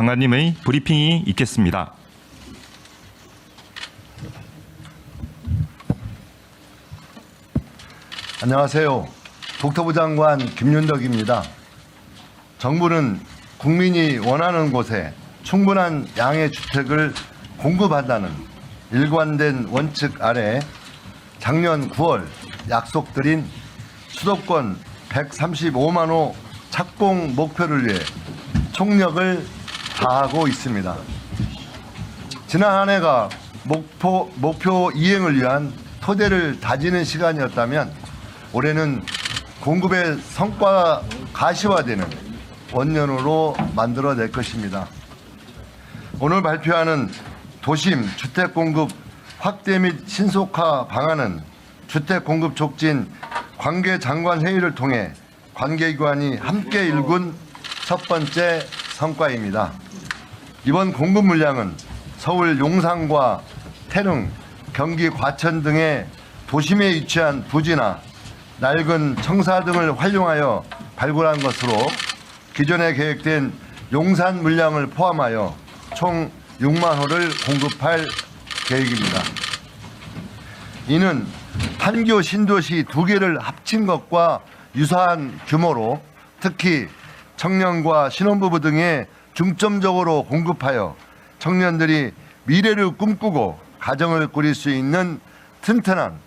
장관님의 브리핑이 있겠습니다. 안녕하세요. 국토부 장관 김윤덕입니다. 정부는 국민이 원하는 곳에 충분한 양의 주택을 공급한다는 일관된 원칙 아래 작년 9월 약속드린 수도권 135만 호 착공 목표를 위해 총력을 다하고 있습니다. 지난 한 해가 목표 이행을 위한 토대를 다지는 시간이었다면 올해는 공급의 성과가 가시화되는 원년으로 만들어낼 것입니다. 오늘 발표하는 도심 주택 공급 확대 및 신속화 방안은 주택 공급 촉진 관계 장관 회의를 통해 관계기관이 함께 일군 첫 번째 성과입니다. 이번 공급 물량은 서울 용산과 태릉, 경기 과천 등의 도심에 위치한 부지나 낡은 청사 등을 활용하여 발굴한 것으로 기존에 계획된 용산 물량을 포함하여 총 6만 호를 공급할 계획입니다. 이는 판교 신도시 2개를 합친 것과 유사한 규모로 특히 청년과 신혼부부 등에 중점적으로 공급하여 청년들이 미래를 꿈꾸고 가정을 꾸릴 수 있는 튼튼한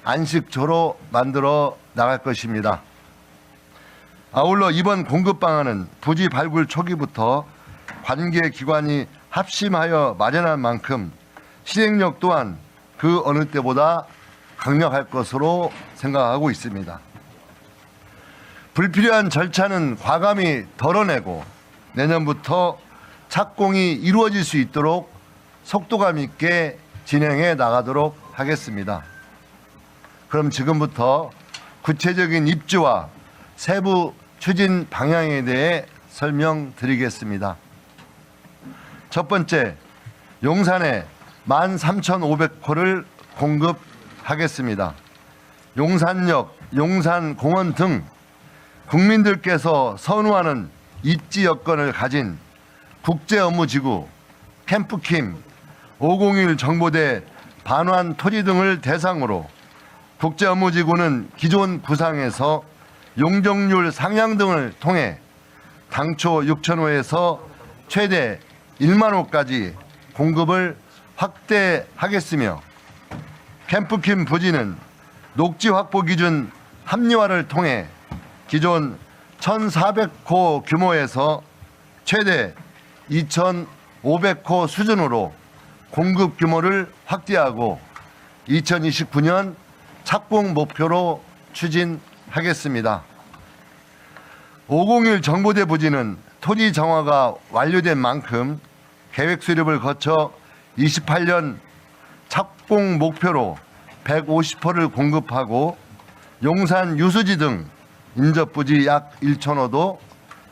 안식처로 만들어 나갈 것입니다. 아울러 이번 공급 방안은 부지 발굴 초기부터 관계 기관이 합심하여 마련한 만큼 실행력 또한 그 어느 때보다 강력할 것으로 생각하고 있습니다. 불필요한 절차는 과감히 덜어내고 내년부터 착공이 이루어질 수 있도록 속도감 있게 진행해 나가도록 하겠습니다. 그럼 지금부터 구체적인 입지와 세부 추진 방향에 대해 설명드리겠습니다. 첫 번째, 용산에 13,500호를 공급하겠습니다. 용산역, 용산공원 등 국민들께서 선호하는 입지 여건을 가진 국제업무지구, 캠프킴, 501 정보대 반환 토지 등을 대상으로 국제업무지구는 기존 구상에서 용적률 상향 등을 통해 당초 6,000호에서 최대 1만 호까지 공급을 확대하겠으며 캠프킴 부지는 녹지 확보 기준 합리화를 통해 기존 1,400호 규모에서 최대 2,500호 수준으로 공급 규모를 확대하고 2029년 착공 목표로 추진하겠습니다. 501 정보대 부지는 토지 정화가 완료된 만큼 계획 수립을 거쳐 28년 착공 목표로 150호를 공급하고 용산 유수지 등 인접부지 약 1,000호도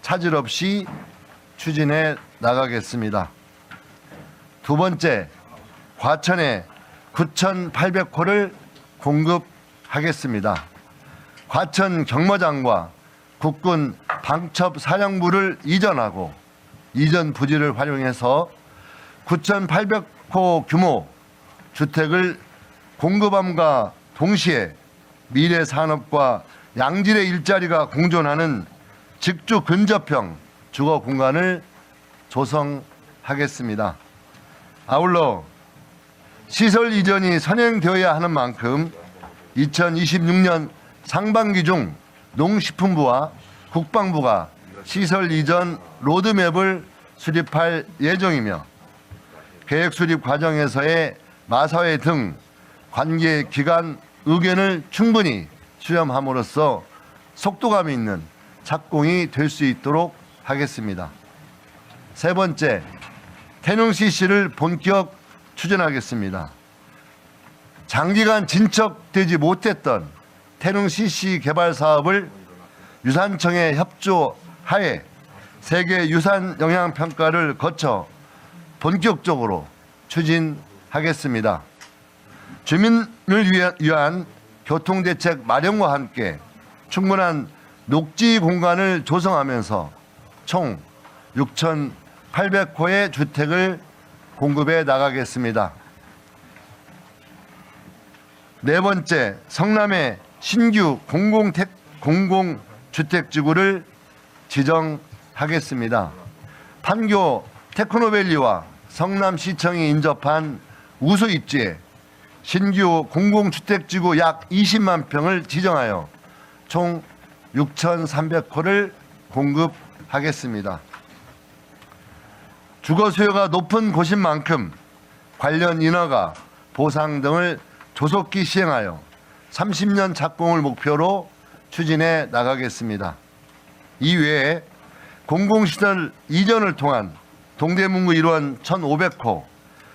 차질 없이 추진해 나가겠습니다. 두 번째, 과천에 9,800호를 공급하겠습니다. 과천 경마장과 국군 방첩사령부를 이전하고 이전 부지를 활용해서 9,800호 규모 주택을 공급함과 동시에 미래 산업과 양질의 일자리가 공존하는 직주 근접형 주거 공간을 조성하겠습니다. 아울러 시설 이전이 선행되어야 하는 만큼 2026년 상반기 중 농식품부와 국방부가 시설 이전 로드맵을 수립할 예정이며 계획 수립 과정에서의 마사회 등 관계 기관 의견을 충분히 수렴함으로써 속도감 있는 착공이 될 수 있도록 하겠습니다. 세 번째, 태릉 CC를 본격 추진하겠습니다. 장기간 진척되지 못했던 태릉 CC 개발 사업을 유산청의 협조하에 세계 유산 영향 평가를 거쳐 본격적으로 추진하겠습니다. 주민을 위한 교통대책 마련과 함께 충분한 녹지 공간을 조성하면서 총 800호의 주택을 공급해 나가겠습니다. 네 번째, 성남의 신규 공공주택지구를 지정하겠습니다. 판교 테크노밸리와 성남시청이 인접한 우수 입지에 신규 공공주택지구 약 20만 평을 지정하여 총 6,300호를 공급하겠습니다. 주거 수요가 높은 곳인 만큼 관련 인허가, 보상 등을 조속히 시행하여 30년 착공을 목표로 추진해 나가겠습니다. 이외에 공공시설 이전을 통한 동대문구 1원 1,500호,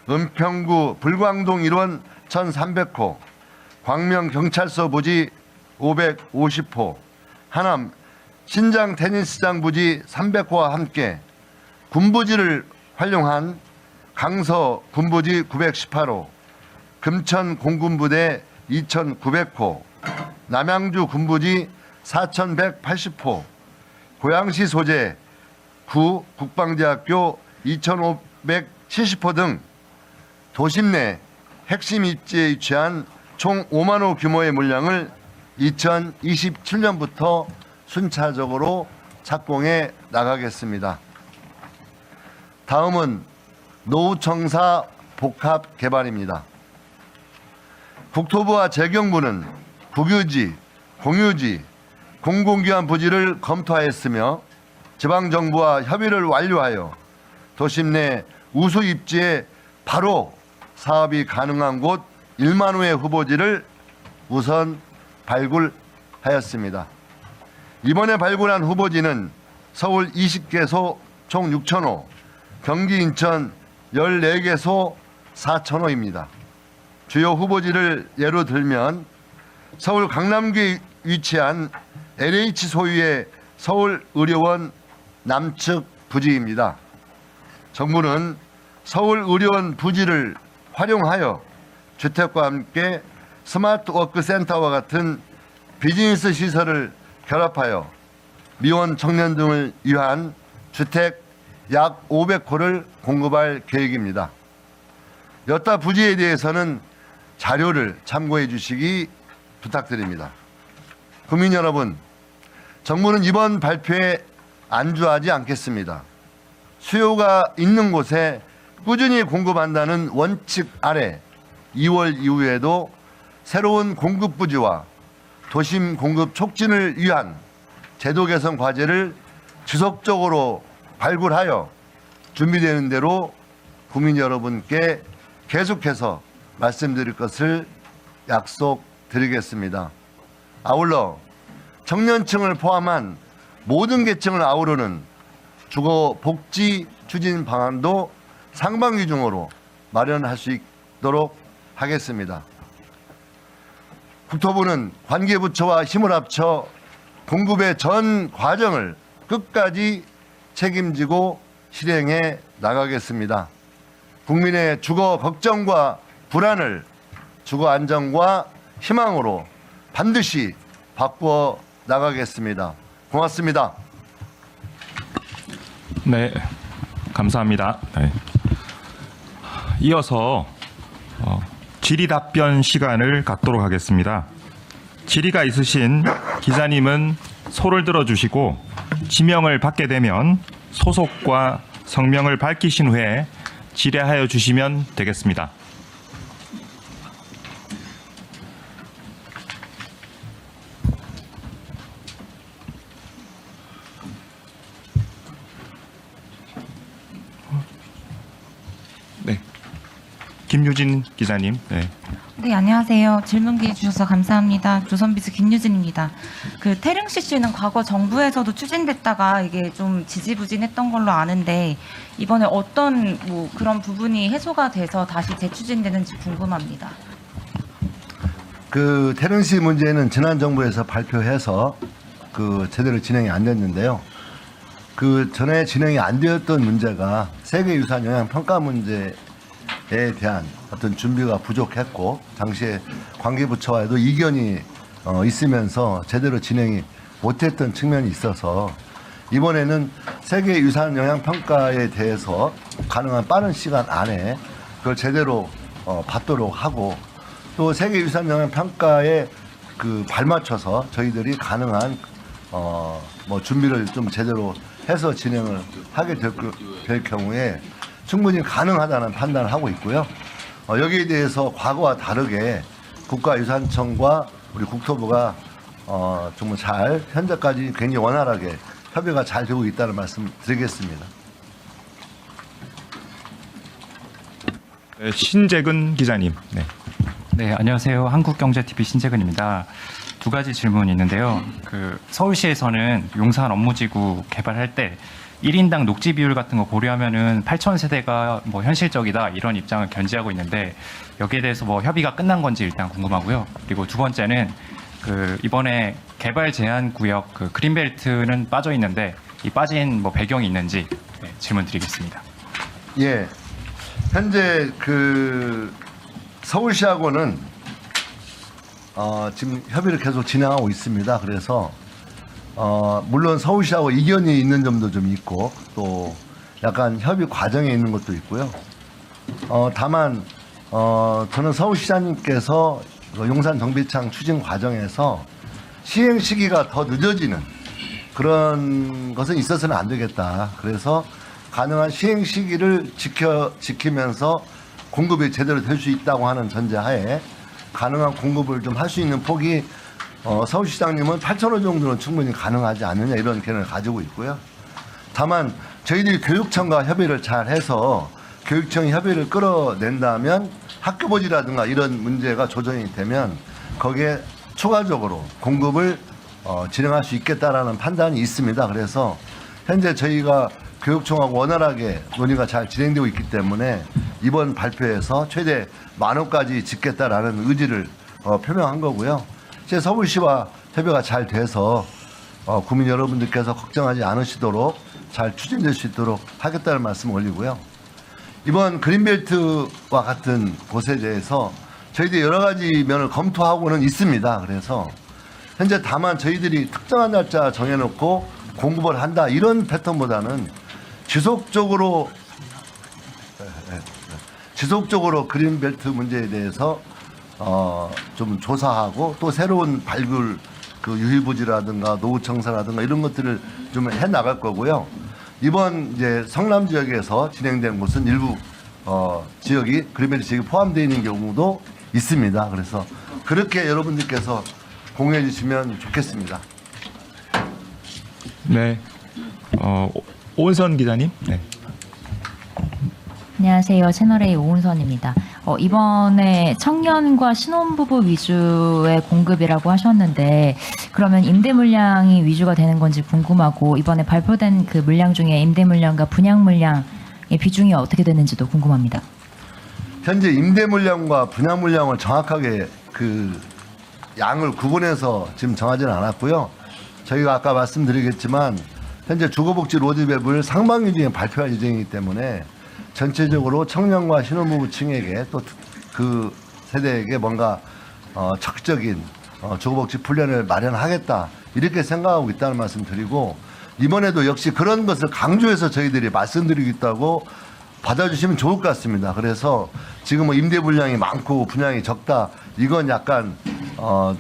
은평구 불광동 1원 1,300호, 광명경찰서 부지 550호, 하남 신장 테니스장 부지 300호와 함께 군부지를 활용한 강서 군부지 918호, 금천 공군부대 2,900호, 남양주 군부지 4,180호, 고양시 소재 구 국방대학교 2,570호 등 도심 내 핵심 입지에 위치한 총 5만 호 규모의 물량을 2027년부터 순차적으로 착공해 나가겠습니다. 다음은 노후청사 복합 개발입니다. 국토부와 재경부는 국유지, 공유지, 공공기관 부지를 검토하였으며 지방정부와 협의를 완료하여 도심 내 우수 입지에 바로 사업이 가능한 곳 1만 호의 후보지를 우선 발굴하였습니다. 이번에 발굴한 후보지는 서울 20개소 총 6,000호, 경기 인천 14개소 4,000호입니다. 주요 후보지를 예로 들면 서울 강남구에 위치한 LH 소유의 서울의료원 남측 부지입니다. 정부는 서울의료원 부지를 활용하여 주택과 함께 스마트워크 센터와 같은 비즈니스 시설을 결합하여 미혼 청년 등을 위한 주택 약 500호를 공급할 계획입니다. 여타 부지에 대해서는 자료를 참고해 주시기 부탁드립니다. 국민 여러분, 정부는 이번 발표에 안주하지 않겠습니다. 수요가 있는 곳에 꾸준히 공급한다는 원칙 아래 2월 이후에도 새로운 공급 부지와 도심 공급 촉진을 위한 제도 개선 과제를 지속적으로 발굴하여 준비되는 대로 국민 여러분께 계속해서 말씀드릴 것을 약속드리겠습니다. 아울러 청년층을 포함한 모든 계층을 아우르는 주거 복지 추진 방안도 상반기 중으로 마련할 수 있도록 하겠습니다. 국토부는 관계부처와 힘을 합쳐 공급의 전 과정을 끝까지 책임지고 실행해 나가겠습니다. 국민의 주거 걱정과 불안을 주거 안정과 희망으로 반드시 바꾸어 나가겠습니다. 고맙습니다. 네, 감사합니다. 네. 이어서 질의 답변 시간을 갖도록 하겠습니다. 질의가 있으신 기자님은 소를 들어주시고 지명을 받게 되면 소속과 성명을 밝히신 후에 질의하여 주시면 되겠습니다. 네, 김유진 기자님. 네. 네, 안녕하세요. 질문 기회 주셔서 감사합니다. 조선비즈 김유진입니다. 그 태릉 CC는 과거 정부에서도 추진됐다가 이게 좀 지지부진했던 걸로 아는데 이번에 어떤 그런 부분이 해소가 돼서 다시 재추진되는지 궁금합니다. 그 태릉시 문제는 지난 정부에서 발표해서 그 제대로 진행이 안 됐는데요. 그 전에 진행이 안 되었던 문제가 세계유산 영향 평가 문제에 대한 어떤 준비가 부족했고 당시에 관계부처와도 이견이 있으면서 제대로 진행이 못했던 측면이 있어서 이번에는 세계유산 영향 평가에 대해서 가능한 빠른 시간 안에 그걸 제대로 받도록 하고 또 세계유산 영향 평가에 그 발맞춰서 저희들이 가능한 뭐 준비를 좀 제대로 해서 진행을 하게 될 경우에 충분히 가능하다는 판단을 하고 있고요. 여기에 대해서 과거와 다르게 국가유산청과 우리 국토부가 정말 잘 현재까지 굉장히 원활하게 협의가 잘 되고 있다는 말씀 드리겠습니다. 네, 신재근 기자님. 네. 네, 안녕하세요. 한국경제TV 신재근입니다. 두 가지 질문이 있는데요. 서울시에서는 용산 업무지구 개발할 때 1인당 녹지 비율 같은 거 고려하면은 8,000세대가 뭐 현실적이다 이런 입장을 견지하고 있는데 여기에 대해서 뭐 협의가 끝난 건지 일단 궁금하고요. 그리고 두 번째는 이번에 개발 제한 구역 그린벨트는 빠져 있는데 이 빠진 뭐 배경이 있는지 질문 드리겠습니다. 예, 현재 서울시하고는 지금 협의를 계속 진행하고 있습니다. 그래서 물론 서울시하고 이견이 있는 점도 좀 있고 또 약간 협의 과정에 있는 것도 있고요. 다만 저는 서울시장님께서 용산 정비창 추진 과정에서 시행 시기가 더 늦어지는 그런 것은 있어서는 안 되겠다. 그래서 가능한 시행 시기를 지키면서 공급이 제대로 될 수 있다고 하는 전제하에 가능한 공급을 좀 할 수 있는 폭이 서울시장님은 8,000호 정도는 충분히 가능하지 않느냐 이런 견해를 가지고 있고요. 다만 저희들이 교육청과 협의를 잘 해서 교육청이 협의를 끌어낸다면 학교부지라든가 이런 문제가 조정이 되면 거기에 추가적으로 공급을 진행할 수 있겠다라는 판단이 있습니다. 그래서 현재 저희가 교육청하고 원활하게 논의가 잘 진행되고 있기 때문에 이번 발표에서 최대 10,000원까지 짓겠다라는 의지를 표명한 거고요. 제 서울시와 협의가 잘 돼서 국민 여러분들께서 걱정하지 않으시도록 잘 추진될 수 있도록 하겠다는 말씀 올리고요. 이번 그린벨트와 같은 곳에 대해서 저희들이 여러 가지 면을 검토하고는 있습니다. 그래서 현재 다만 저희들이 특정한 날짜 정해놓고 공급을 한다 이런 패턴보다는 지속적으로 그린벨트 문제에 대해서 좀 조사하고 또 새로운 발굴 유실부지라든가 노후청사라든가 이런 것들을 좀 해 나갈 거고요. 이번 이제 성남 지역에서 진행된 곳은 일부 지역이 그린벨트 지역이 포함되어 있는 경우도 있습니다. 그래서 그렇게 여러분들께서 공유해 주시면 좋겠습니다. 네. 오은선 기자님. 네. 안녕하세요. 채널A 오은선입니다. 이번에 청년과 신혼부부 위주의 공급이라고 하셨는데 그러면 임대 물량이 위주가 되는 건지 궁금하고 이번에 발표된 그 물량 중에 임대 물량과 분양 물량의 비중이 어떻게 되는지도 궁금합니다. 현재 임대 물량과 분양 물량을 정확하게 양을 구분해서 지금 정하지는 않았고요. 저희가 아까 말씀드리겠지만 현재 주거복지 로드맵을 상반기 중에 발표할 예정이기 때문에 전체적으로 청년과 신혼부부층에게 또 그 세대에게 뭔가 적극적인 주거복지 플랜을 마련하겠다 이렇게 생각하고 있다는 말씀 드리고 이번에도 역시 그런 것을 강조해서 저희들이 말씀드리고 있다고 받아주시면 좋을 것 같습니다. 그래서 지금 임대 물량이 많고 분양이 적다 이건 약간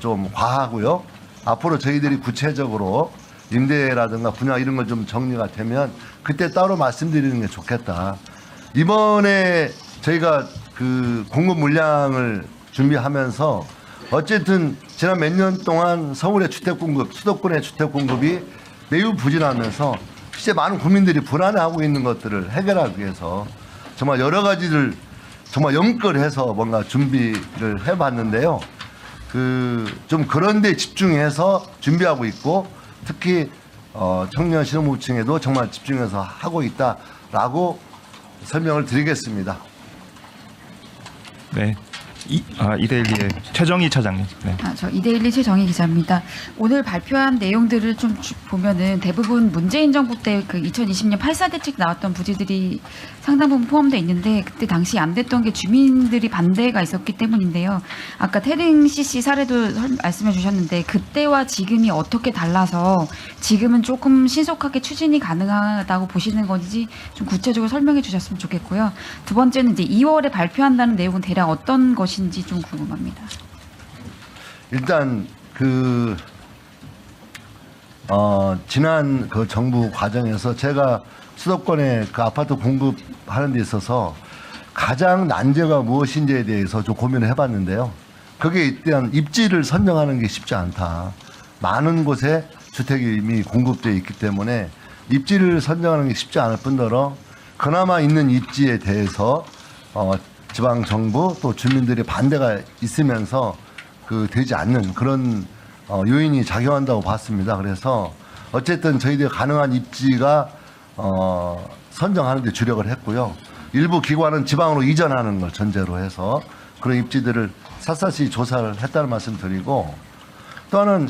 좀 과하고요. 앞으로 저희들이 구체적으로 임대라든가 분양 이런 걸 좀 정리가 되면 그때 따로 말씀드리는 게 좋겠다. 이번에 저희가 공급 물량을 준비하면서 어쨌든 지난 몇 년 동안 서울의 주택 공급, 수도권의 주택 공급이 매우 부진하면서 실제 많은 국민들이 불안해하고 있는 것들을 해결하기 위해서 정말 여러 가지를 정말 연끌해서 뭔가 준비를 해봤는데요. 좀 그런 데 집중해서 준비하고 있고 특히 청년 신혼부부층에도 정말 집중해서 하고 있다라고 설명을 드리겠습니다. 네. 이데일리의 최정희 차장님. 네. 저 이데일리 최정희 기자입니다. 오늘 발표한 내용들을 좀 보면은 대부분 문재인 정부 때 그 2020년 8.4 대책 나왔던 부지들이 상당 부분 포함되어 있는데 그때 당시 안 됐던 게 주민들이 반대가 있었기 때문인데요. 아까 태릉 CC 사례도 말씀해 주셨는데 그때와 지금이 어떻게 달라서 지금은 조금 신속하게 추진이 가능하다고 보시는 건지 좀 구체적으로 설명해 주셨으면 좋겠고요. 두 번째는 이제 2월에 발표한다는 내용은 대략 어떤 것인지 좀 궁금합니다. 일단 지난 그 정부 과정에서 제가 수도권에 그 아파트 공급하는 데 있어서 가장 난제가 무엇인지에 대해서 좀 고민을 해봤는데요. 그게 일단 입지를 선정하는 게 쉽지 않다. 많은 곳에 주택이 이미 공급되어 있기 때문에 입지를 선정하는 게 쉽지 않을 뿐더러 그나마 있는 입지에 대해서 지방 정부 또 주민들의 반대가 있으면서 되지 않는 그런 요인이 작용한다고 봤습니다. 그래서 어쨌든 저희들 가능한 입지가 선정하는 데 주력을 했고요. 일부 기관은 지방으로 이전하는 걸 전제로 해서 그런 입지들을 샅샅이 조사를 했다는 말씀 드리고 또 하나는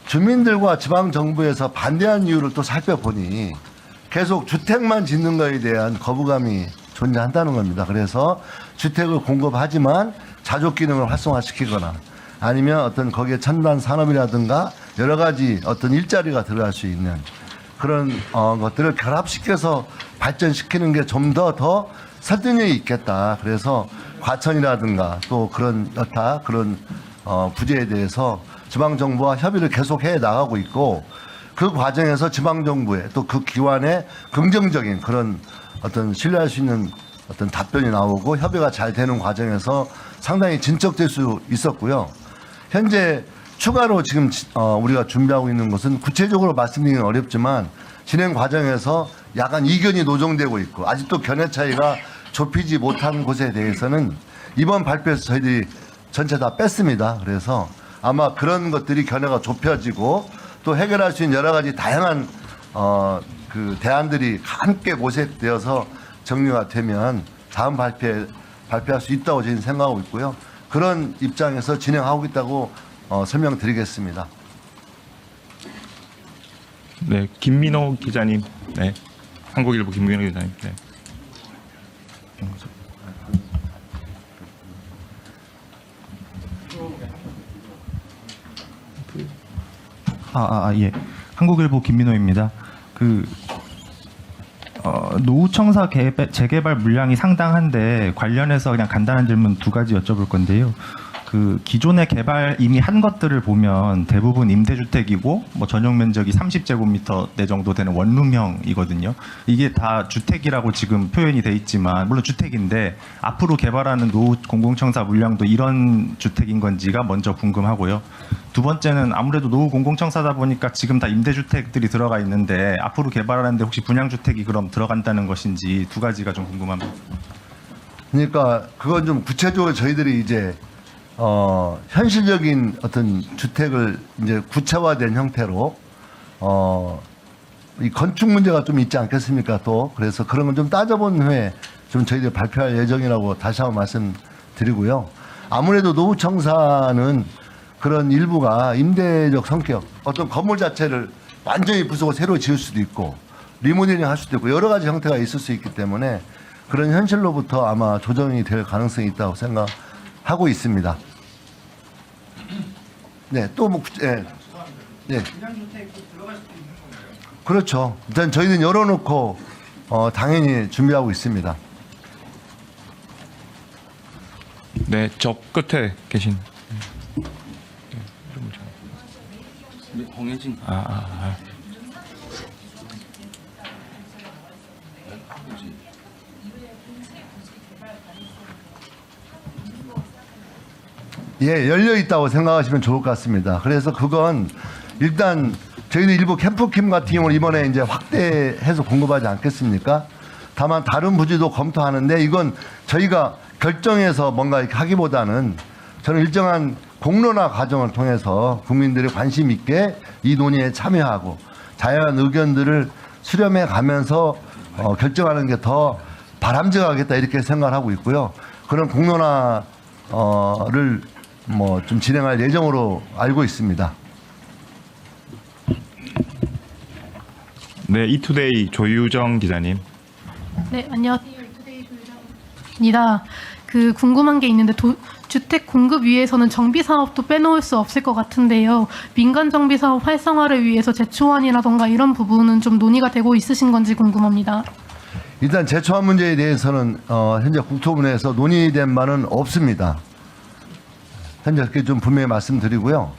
주민들과 지방 정부에서 반대한 이유를 또 살펴보니 계속 주택만 짓는 것에 대한 거부감이 존재한다는 겁니다. 그래서 주택을 공급하지만 자족 기능을 활성화시키거나 아니면 어떤 거기에 첨단 산업이라든가 여러 가지 어떤 일자리가 들어갈 수 있는 그런 것들을 결합시켜서 발전시키는 게 좀 더 설득력이 있겠다. 그래서 과천이라든가 또 그런 여타 그런 부지에 대해서 지방정부와 협의를 계속해 나가고 있고 그 과정에서 지방정부의 또 그 기관의 긍정적인 그런 어떤 신뢰할 수 있는 어떤 답변이 나오고 협의가 잘 되는 과정에서 상당히 진척될 수 있었고요. 현재 추가로 지금 우리가 준비하고 있는 것은 구체적으로 말씀드리기는 어렵지만 진행 과정에서 약간 이견이 노정되고 있고 아직도 견해 차이가 좁히지 못한 곳에 대해서는 이번 발표에서 저희들이 전체 다 뺐습니다. 그래서 아마 그런 것들이 견해가 좁혀지고 또 해결할 수 있는 여러 가지 다양한 그 대안들이 함께 모색되어서 정리가 되면 다음 발표할 수 있다고 저희는 생각하고 있고요. 그런 입장에서 진행하고 있다고 설명드리겠습니다. 네, 김민호 기자님. 네, 한국일보 김민호 기자님. 네. 예. 한국일보 김민호입니다. 노후청사 재개발 물량이 상당한데 관련해서 그냥 간단한 질문 두 가지 여쭤볼 건데요. 기존의 개발 이미 한 것들을 보면 대부분 임대주택이고 뭐 전용 면적이 30제곱미터 내 정도 되는 원룸형이거든요. 이게 다 주택이라고 지금 표현이 돼 있지만 물론 주택인데 앞으로 개발하는 노후 공공청사 물량도 이런 주택인 건지가 먼저 궁금하고요. 두 번째는 아무래도 노후 공공청사다 보니까 지금 다 임대주택들이 들어가 있는데 앞으로 개발하는데 혹시 분양주택이 그럼 들어간다는 것인지 두 가지가 좀 궁금합니다. 그러니까 그건 좀 구체적으로 저희들이 이제 현실적인 어떤 주택을 이제 구체화된 형태로 이 건축 문제가 좀 있지 않겠습니까? 또 그래서 그런 건 좀 따져본 후에 좀 저희들 발표할 예정이라고 다시 한번 말씀드리고요. 아무래도 노후청사는 그런 일부가 임대적 성격, 어떤 건물 자체를 완전히 부수고 새로 지을 수도 있고 리모델링 할 수도 있고 여러 가지 형태가 있을 수 있기 때문에 그런 현실로부터 아마 조정이 될 가능성이 있다고 생각하고 있습니다. 네, 또 뭐, 네. 그렇죠. 일단 저희는 열어놓고 당연히 준비하고 있습니다. 네, 저 끝에 계신. 홍혜진. 예, 열려 있다고 생각하시면 좋을 것 같습니다. 그래서 그건 일단 저희도 일부 캠프킴 같은 경우는 이번에 이제 확대해서 공급하지 않겠습니까? 다만 다른 부지도 검토하는데 이건 저희가 결정해서 뭔가 이렇게 하기보다는 저는 일정한 공론화 과정을 통해서 국민들이 관심 있게 이 논의에 참여하고 다양한 의견들을 수렴해 가면서 결정하는 게 더 바람직하겠다 이렇게 생각을 하고 있고요. 그런 공론화 뭐 좀 진행할 예정으로 알고 있습니다. 네, 이투데이 조유정 기자님. 네, 안녕하세요. 이투데이 조유정입니다. 그 궁금한 게 있는데 주택 공급 위해서는 정비 사업도 빼놓을 수 없을 것 같은데요. 민간 정비 사업 활성화를 위해서 제초안이라던가 이런 부분은 좀 논의가 되고 있으신 건지 궁금합니다. 일단 제초안 문제에 대해서는 현재 국토부에서 논의된 바는 없습니다. 현재 그렇게 좀 분명히 말씀드리고요.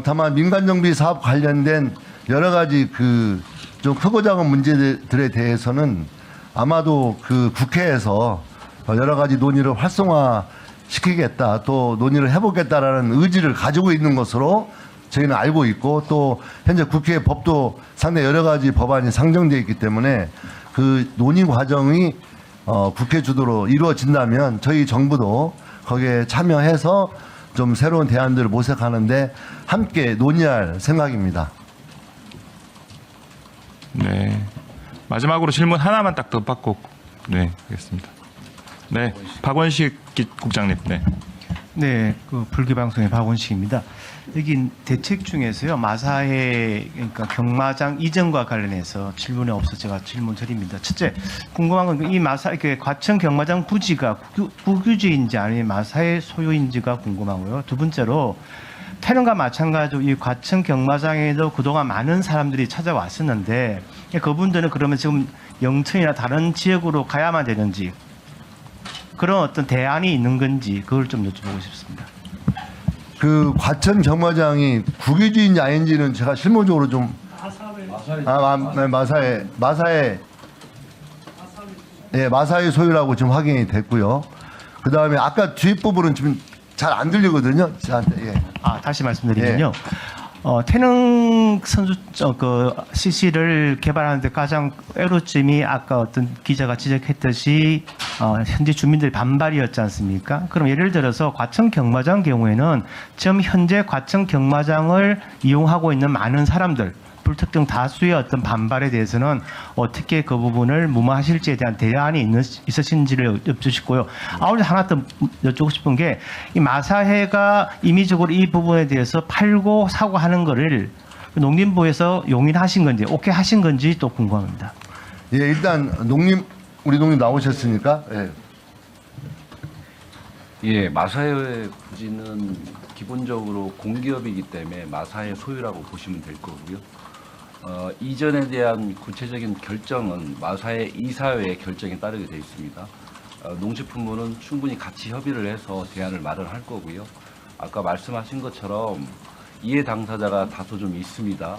다만 민간 정비 사업 관련된 여러 가지 그 좀 크고 작은 문제들에 대해서는 아마도 그 국회에서 여러 가지 논의를 활성화시키겠다, 또 논의를 해보겠다라는 의지를 가지고 있는 것으로 저희는 알고 있고, 또 현재 국회 법도 상당히 여러 가지 법안이 상정되어 있기 때문에 그 논의 과정이 국회 주도로 이루어진다면 저희 정부도 거기에 참여해서 좀 새로운 대안들을 모색하는데 함께 논의할 생각입니다. 네. 마지막으로 질문 하나만 딱 더 받고 네, 하겠습니다. 네, 박원식 국장님. 네. 네, 그 불교 방송의 박원식입니다. 여기 대책 중에서요, 마사회 그러니까 경마장 이전과 관련해서 질문이 없어서 제가 질문 드립니다. 첫째, 궁금한 건 이 마사 이렇게 과천 경마장 부지가 국유지인지 아니면 마사회 소유인지가 궁금하고요. 두 번째로 태릉과 마찬가지로 이 과천 경마장에도 그동안 많은 사람들이 찾아왔었는데 그분들은 그러면 지금 영천이나 다른 지역으로 가야만 되는지 그런 어떤 대안이 있는 건지 그걸 좀 여쭤보고 싶습니다. 그 과천 경마장이 국유지인지 아닌지는 제가 실무적으로 좀 마사회 소유라고 지금 확인이 됐고요. 그 다음에 아까 뒷부분은 지금 잘 안 들리거든요. 저한테. 예. 다시 말씀드리면요. 태릉 선수 그 CC를 개발하는데 가장 애로점이 아까 어떤 기자가 지적했듯이 현재 주민들의 반발이었지 않습니까? 그럼 예를 들어서 과천 경마장 경우에는 지금 현재 과천 경마장을 이용하고 있는 많은 사람들 불특정 다수의 어떤 반발에 대해서는 어떻게 그 부분을 무마하실지에 대한 대안이 있으신지를 여쭙고요. 아울러 하나 더 여쭙고 싶은 게 이 마사회가 임의적으로 이 부분에 대해서 팔고 사고 하는 거를 농림부에서 용인하신 건지 오케이 하신 건지 또 궁금합니다. 예, 일단 우리 농림 나오셨으니까. 예. 예, 마사회 부지는 기본적으로 공기업이기 때문에 마사회 소유라고 보시면 될 거고요. 이전에 대한 구체적인 결정은 마사회 이사회의 결정에 따르게 되어 있습니다. 농식품부는 충분히 같이 협의를 해서 대안을 마련할 거고요. 아까 말씀하신 것처럼 이해 당사자가 다소 좀 있습니다.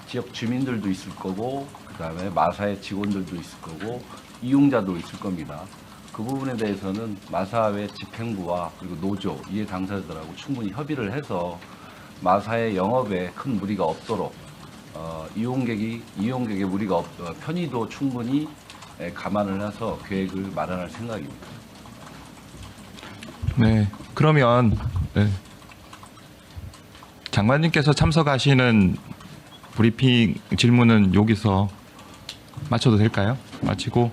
지역 주민들도 있을 거고, 그다음에 마사회 직원들도 있을 거고, 이용자도 있을 겁니다. 그 부분에 대해서는 마사회 집행부와 그리고 노조, 이해 당사자들하고 충분히 협의를 해서 마사회 영업에 큰 무리가 없도록 이용객의 무리가 편의도 충분히 감안을 해서 계획을 마련할 생각입니다. 네. 그러면 네. 장관님께서 참석하시는 브리핑 질문은 여기서 마쳐도 될까요? 마치고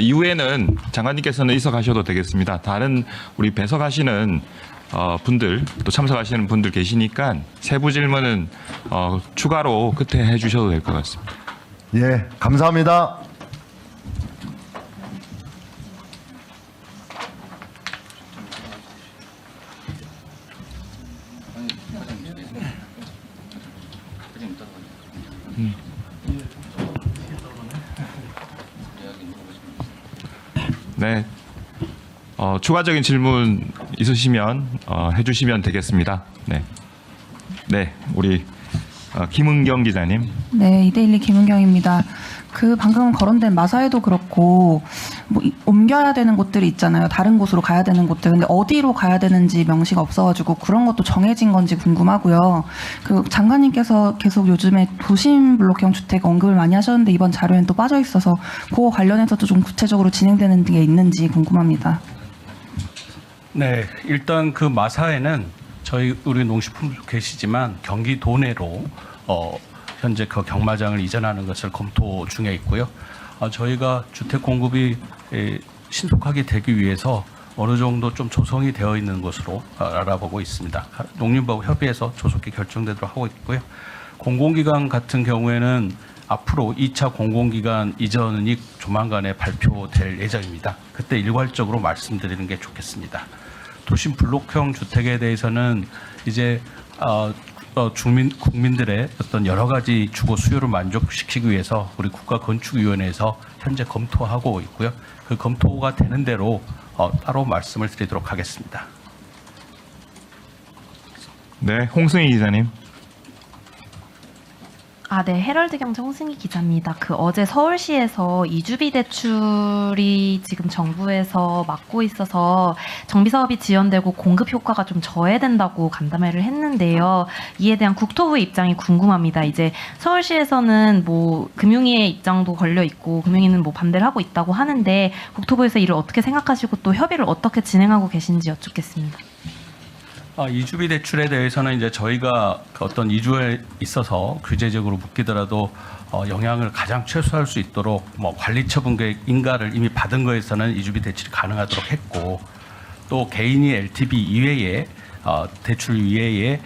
이후에는 장관님께서는 있어 가셔도 되겠습니다. 다른 우리 배석하시는 분들 또 참석하시는 분들 계시니까 세부 질문은 추가로 끝에 해주셔도 될 것 같습니다. 예, 감사합니다. 네. 추가적인 질문 있으시면 해주시면 되겠습니다. 네. 네, 우리 김은경 기자님. 네, 이데일리 김은경입니다. 그 방금 거론된 마사회도 그렇고 뭐 옮겨야 되는 곳들이 있잖아요. 다른 곳으로 가야 되는 곳들. 근데 어디로 가야 되는지 명시가 없어가지고 그런 것도 정해진 건지 궁금하고요. 그 장관님께서 계속 요즘에 도심 블록형 주택 언급을 많이 하셨는데 이번 자료에는 또 빠져 있어서 그거 관련해서도 좀 구체적으로 진행되는 게 있는지 궁금합니다. 네, 일단 그 마사회는 우리 농식품부 계시지만 경기도 내로 현재 그 경마장을 이전하는 것을 검토 중에 있고요. 저희가 주택 공급이 신속하게 되기 위해서 어느 정도 좀 조성이 되어 있는 것으로 알아보고 있습니다. 농림부하고 협의해서 조속히 결정되도록 하고 있고요. 공공기관 같은 경우에는 앞으로 2차 공공기관 이전이 조만간에 발표될 예정입니다. 그때 일괄적으로 말씀드리는 게 좋겠습니다. 도심 블록형 주택에 대해서는 이제 국민들의 어떤 여러 가지 주거 수요를 만족시키기 위해서 우리 국가건축위원회에서 현재 검토하고 있고요. 그 검토가 되는 대로 따로 말씀을 드리도록 하겠습니다. 네, 홍승희 기자님. 네, 헤럴드 경제 홍승희 기자입니다. 어제 서울시에서 이주비 대출이 지금 정부에서 막고 있어서 정비 사업이 지연되고 공급 효과가 좀 저해된다고 간담회를 했는데요. 이에 대한 국토부의 입장이 궁금합니다. 이제 서울시에서는 금융위의 입장도 걸려 있고 금융위는 반대를 하고 있다고 하는데 국토부에서 이를 어떻게 생각하시고 또 협의를 어떻게 진행하고 계신지 여쭙겠습니다. 이주비 대출에 대해서는 이제 저희가 어떤 이주에 있어서 규제적으로 묶이더라도 영향을 가장 최소화할 수 있도록 관리 처분 계획 인가를 이미 받은 거에서는 이주비 대출이 가능하도록 했고, 또 개인이 LTV 이외에 대출 이외에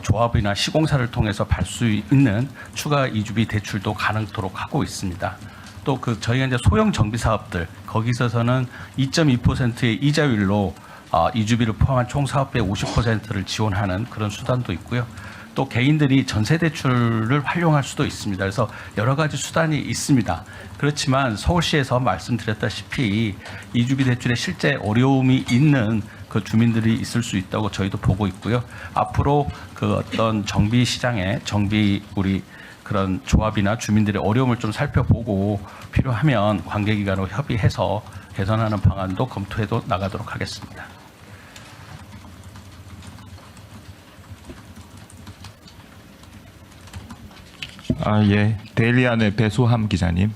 조합이나 시공사를 통해서 받을 수 있는 추가 이주비 대출도 가능토록 하고 있습니다. 또 저희가 이제 소형 정비 사업들 거기 있어서는 2.2%의 이자율로 이주비를 포함한 총 사업비의 50%를 지원하는 그런 수단도 있고요. 또 개인들이 전세 대출을 활용할 수도 있습니다. 그래서 여러 가지 수단이 있습니다. 그렇지만 서울시에서 말씀드렸다시피 이주비 대출에 실제 어려움이 있는 그 주민들이 있을 수 있다고 저희도 보고 있고요. 앞으로 어떤 정비 시장에 우리 그런 조합이나 주민들의 어려움을 좀 살펴보고 필요하면 관계기관으로 협의해서 개선하는 방안도 검토해도 나가도록 하겠습니다. 예, 데일리안의 배수함 기자님.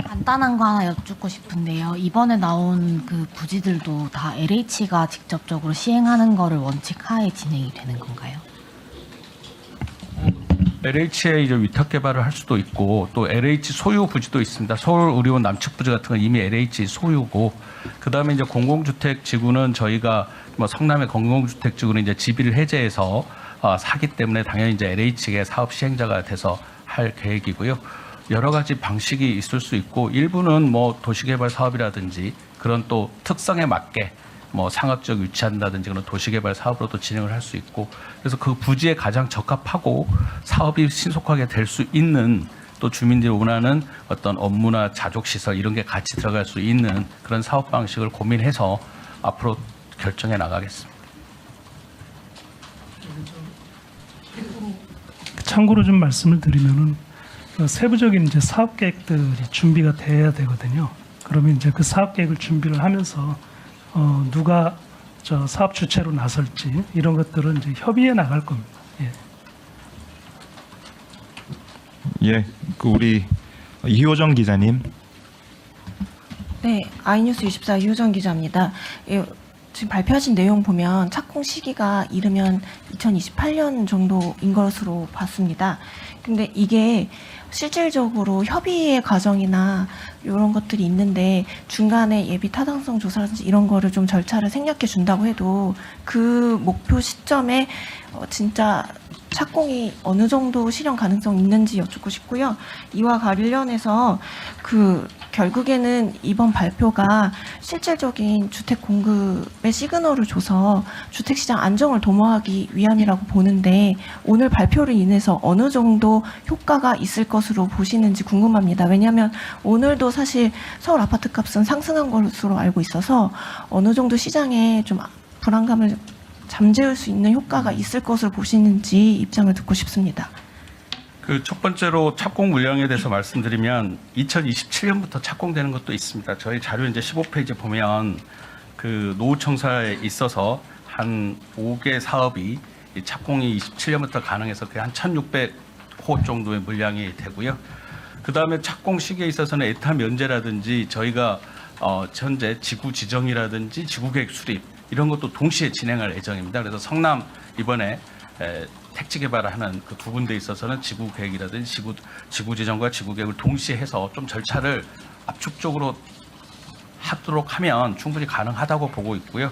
간단한 거 하나 여쭙고 싶은데요. 이번에 나온 부지들도 다 LH가 직접적으로 시행하는 거를 원칙하에 진행이 되는 건가요? LH에 이제 위탁 개발을 할 수도 있고 또 LH 소유 부지도 있습니다. 서울의료원 남측 부지 같은 건 이미 LH 소유고, 그 다음에 이제 공공주택 지구는 저희가 성남의 공공주택 지구는 이제 지비를 해제해서 사기 때문에 당연히 이제 LH의 사업 시행자가 돼서 할 계획이고요. 여러 가지 방식이 있을 수 있고 일부는 도시개발 사업이라든지 그런 또 특성에 맞게 상업적 유치한다든지 그런 도시개발 사업으로도 진행을 할 수 있고, 그래서 그 부지에 가장 적합하고 사업이 신속하게 될 수 있는, 또 주민들이 원하는 어떤 업무나 자족시설 이런 게 같이 들어갈 수 있는 그런 사업 방식을 고민해서 앞으로 결정해 나가겠습니다. 참고로 좀 말씀을 드리면은 세부적인 이제 사업 계획들이 준비가 돼야 되거든요. 그러면 이제 그 사업 계획을 준비를 하면서 누가 사업 주체로 나설지 이런 것들은 이제 협의해 나갈 겁니다. 예, 우리 이효정 기자님. 네, 아이뉴스 24 이효정 기자입니다. 지금 발표하신 내용 보면 착공 시기가 이르면 2028년 정도인 것으로 봤습니다. 근데 이게 실질적으로 협의의 과정이나 이런 것들이 있는데 중간에 예비 타당성 조사라든지 이런 거를 좀 절차를 생략해 준다고 해도 그 목표 시점에 진짜 착공이 어느 정도 실현 가능성이 있는지 여쭙고 싶고요. 이와 관련해서 결국에는 이번 발표가 실질적인 주택 공급의 시그널을 줘서 주택시장 안정을 도모하기 위함이라고 보는데 오늘 발표를 인해서 어느 정도 효과가 있을 것으로 보시는지 궁금합니다. 왜냐하면 오늘도 사실 서울 아파트 값은 상승한 것으로 알고 있어서 어느 정도 시장에 좀 불안감을 잠재울 수 있는 효과가 있을 것으로 보시는지 입장을 듣고 싶습니다. 첫 번째로 착공 물량에 대해서 말씀드리면 2027년부터 착공되는 것도 있습니다. 저희 자료 이제 15페이지 보면 노후청사에 있어서 한 5개 사업이 착공이 27년부터 가능해서 한 1,600호 정도의 물량이 되고요. 그 다음에 착공 시기에 있어서는 에타 면제라든지 저희가 현재 지구 지정이라든지 지구 계획 수립 이런 것도 동시에 진행할 예정입니다. 그래서 성남 이번에 택지 개발을 하는 그 두 군데 있어서는 지구 계획이라든지 지구 지정과 지구 계획을 동시에 해서 좀 절차를 압축적으로 하도록 하면 충분히 가능하다고 보고 있고요.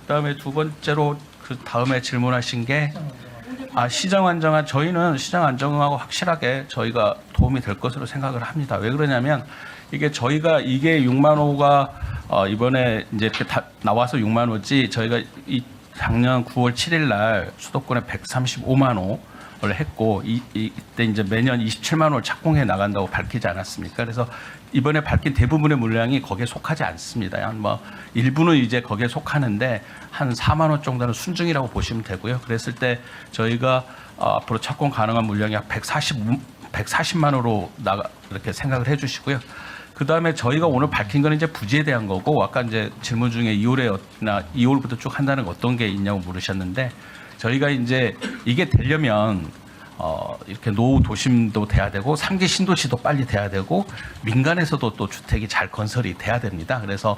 그다음에 두 번째로 그 다음에 질문하신 게 시장 안정화, 저희는 시장 안정화하고 확실하게 저희가 도움이 될 것으로 생각을 합니다. 왜 그러냐면 이게 6만 호가 이번에 이제 이렇게 다 나와서 6만 호지, 저희가 이 작년 9월 7일 날 수도권에 135만 호를 했고 이때 이제 매년 27만 호를 착공해 나간다고 밝히지 않았습니까? 그래서 이번에 밝힌 대부분의 물량이 거기에 속하지 않습니다. 뭐 일부는 이제 거기에 속하는데 한 4만 호 정도는 순증이라고 보시면 되고요. 그랬을 때 저희가 앞으로 착공 가능한 물량이 약 140만 호로 이렇게 생각을 해주시고요. 그 다음에 저희가 오늘 밝힌 건 이제 부지에 대한 거고, 아까 이제 질문 중에 2월부터 쭉 한다는 거 어떤 게 있냐고 물으셨는데, 저희가 이제 이게 되려면 이렇게 노후 도심도 돼야 되고 3기 신도시도 빨리 돼야 되고 민간에서도 또 주택이 잘 건설이 돼야 됩니다. 그래서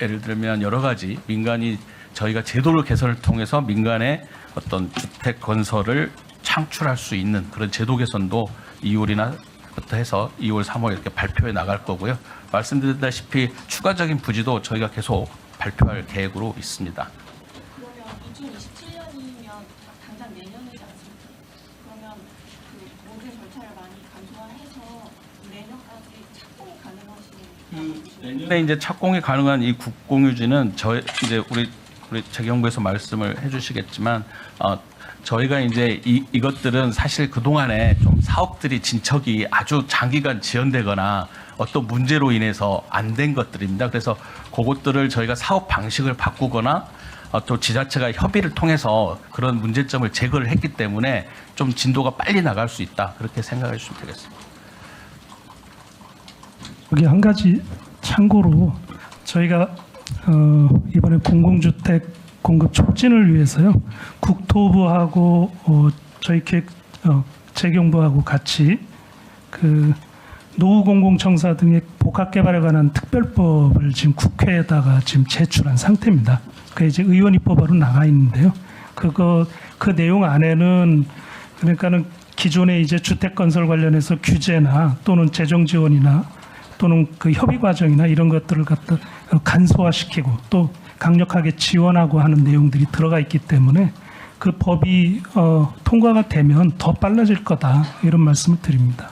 예를 들면 여러 가지 민간이 저희가 제도를 개선을 통해서 민간의 어떤 주택 건설을 창출할 수 있는 그런 제도 개선도 2월부터 해서 2월, 3월 이렇게 발표해 나갈 거고요. 말씀드렸다시피 추가적인 부지도 저희가 계속 발표할 계획으로 있습니다. 그러면 2027년이면 당장 내년이지 않습니까? 그러면 그 모든 절차를 많이 간소화해서 내년까지 착공이 가능하신 내년에 이제 착공이 가능한 이 국공유지는 이제 우리 재경부에서 말씀을 해주시겠지만 저희가 이제 이것들은 사실 그 동안에 좀 사업들이 진척이 아주 장기간 지연되거나 어떤 문제로 인해서 안 된 것들입니다. 그래서 그것들을 저희가 사업 방식을 바꾸거나 또 지자체가 협의를 통해서 그런 문제점을 제거를 했기 때문에 좀 진도가 빨리 나갈 수 있다, 그렇게 생각해 주시면 되겠습니다. 여기 한 가지 참고로 저희가 이번에 공공주택 공급 촉진을 위해서요, 국토부하고 저희 재경부하고 같이 그 노후공공청사 등의 복합개발에 관한 특별법을 지금 국회에다가 지금 제출한 상태입니다. 그게 이제 의원 입법으로 나가 있는데요. 그 내용 안에는 그러니까는 기존에 이제 주택 건설 관련해서 규제나 또는 재정 지원이나 또는 그 협의 과정이나 이런 것들을 갖다 간소화시키고 또 강력하게 지원하고 하는 내용들이 들어가 있기 때문에 그 법이 통과가 되면 더 빨라질 거다, 이런 말씀을 드립니다.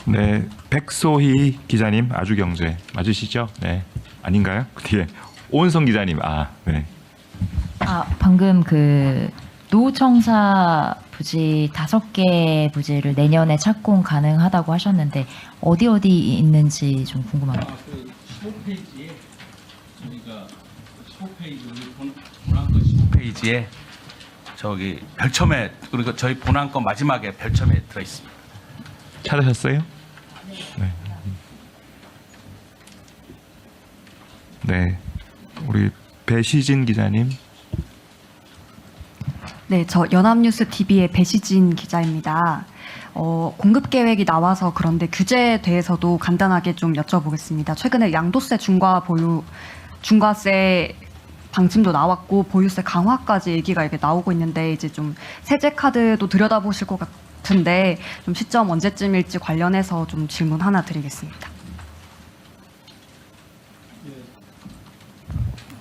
네, 백소희 기자님, 아주경제 맞으시죠? 네, 아닌가요? 뒤에 오은성 기자님, 네. 방금 그 노후청사 부지 5개 부지를 내년에 착공 가능하다고 하셨는데 어디 있는지 좀 궁금합니다. 그 15페이지에 저희가 15페이지 우리 본안건 15페이지에 저기 별첨에, 그리고 저희 본안건 마지막에 별첨에 들어 있습니다. 찾으셨어요? 네. 네, 우리 배시진 기자님. 네, 저 연합뉴스 TV의 배시진 기자입니다. 공급 계획이 나와서 그런데 규제에 대해서도 간단하게 좀 여쭤보겠습니다. 최근에 양도세 중과세 방침도 나왔고 보유세 강화까지 얘기가 이렇게 나오고 있는데 이제 좀 세제 카드도 들여다보실 것 같은데 좀 시점 언제쯤일지 관련해서 좀 질문 하나 드리겠습니다.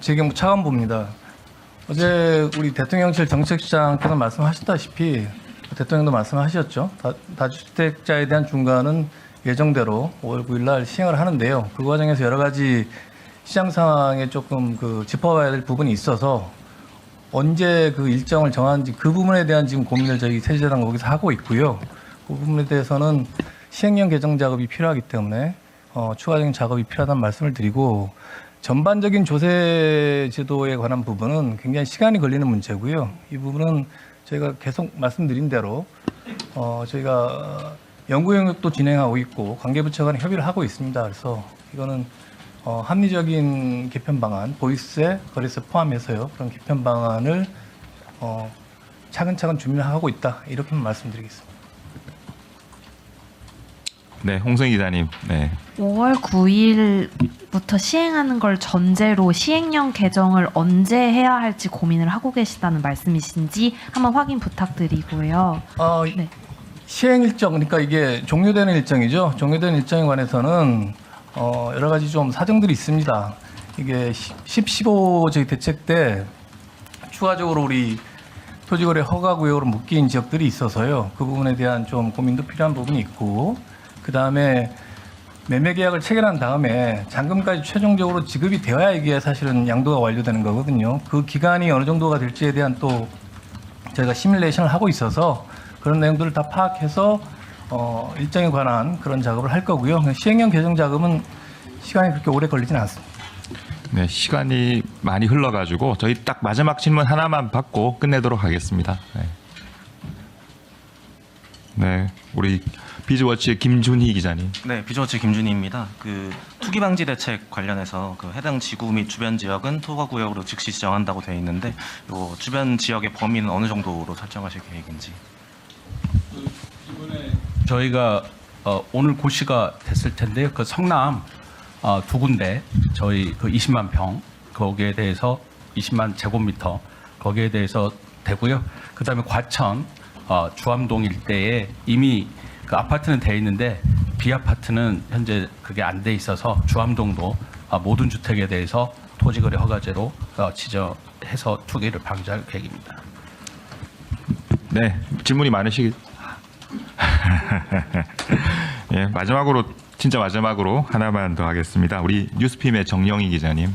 재경부 차관보입니다. 어제 우리 대통령실 정책실장께서 말씀하셨다시피 대통령도 말씀하셨죠. 다주택자에 대한 중과는 예정대로 5월 9일 날 시행을 하는데요. 그 과정에서 여러 가지 시장 상황에 조금 짚어봐야 될 부분이 있어서 언제 그 일정을 정하는지 그 부분에 대한 지금 고민을 저희 세제당 거기서 하고 있고요. 그 부분에 대해서는 시행령 개정 작업이 필요하기 때문에 추가적인 작업이 필요하다는 말씀을 드리고, 전반적인 조세 제도에 관한 부분은 굉장히 시간이 걸리는 문제고요. 이 부분은 저희가 계속 말씀드린 대로 저희가 연구 영역도 진행하고 있고 관계부처 간에 협의를 하고 있습니다. 그래서 이거는 합리적인 개편 방안, 보유세, 거래세 포함해서요, 그런 개편 방안을 차근차근 준비를 하고 있다, 이렇게만 말씀드리겠습니다. 네, 홍성희 기자님. 네. 5월 9일부터 시행하는 걸 전제로 시행령 개정을 언제 해야 할지 고민을 하고 계시다는 말씀이신지 한번 확인 부탁드리고요. 네. 시행 일정, 그러니까 이게 종료되는 일정이죠. 종료되는 일정에 관해서는 여러 가지 좀 사정들이 있습니다. 이게 15 대책 때 추가적으로 우리 토지거래 허가구역으로 묶인 지역들이 있어서요. 그 부분에 대한 좀 고민도 필요한 부분이 있고, 그 다음에 매매 계약을 체결한 다음에 잔금까지 최종적으로 지급이 되어야 이게 사실은 양도가 완료되는 거거든요. 그 기간이 어느 정도가 될지에 대한 또 저희가 시뮬레이션을 하고 있어서 그런 내용들을 다 파악해서 일정에 관한 그런 작업을 할 거고요. 시행령 개정 작업은 시간이 그렇게 오래 걸리지는 않습니다. 네, 시간이 많이 흘러가지고 저희 딱 마지막 질문 하나만 받고 끝내도록 하겠습니다. 네, 네, 우리 비즈워치의 김준희 기자님. 네, 비즈워치 김준희입니다. 그 투기 방지 대책 관련해서 그 해당 지구 및 주변 지역은 토거 구역으로 즉시 지정한다고 되어 있는데, 요 주변 지역의 범위는 어느 정도로 설정하실 계획인지. 저희가 오늘 고시가 됐을 텐데요. 그 성남 두 군데 저희 그 20만 평 거기에 대해서 20만 제곱미터 거기에 대해서 되고요. 그다음에 과천 주암동 일대에 이미 그 아파트는 돼 있는데 비아파트는 현재 그게 안 돼 있어서 주암동도 모든 주택에 대해서 토지거래 허가제로 지정해서 투기를 방지할 계획입니다. 네, 질문이 많으시기. 예, 마지막으로 진짜 마지막으로 하나만 더 하겠습니다. 우리 뉴스핌의 정영희 기자님.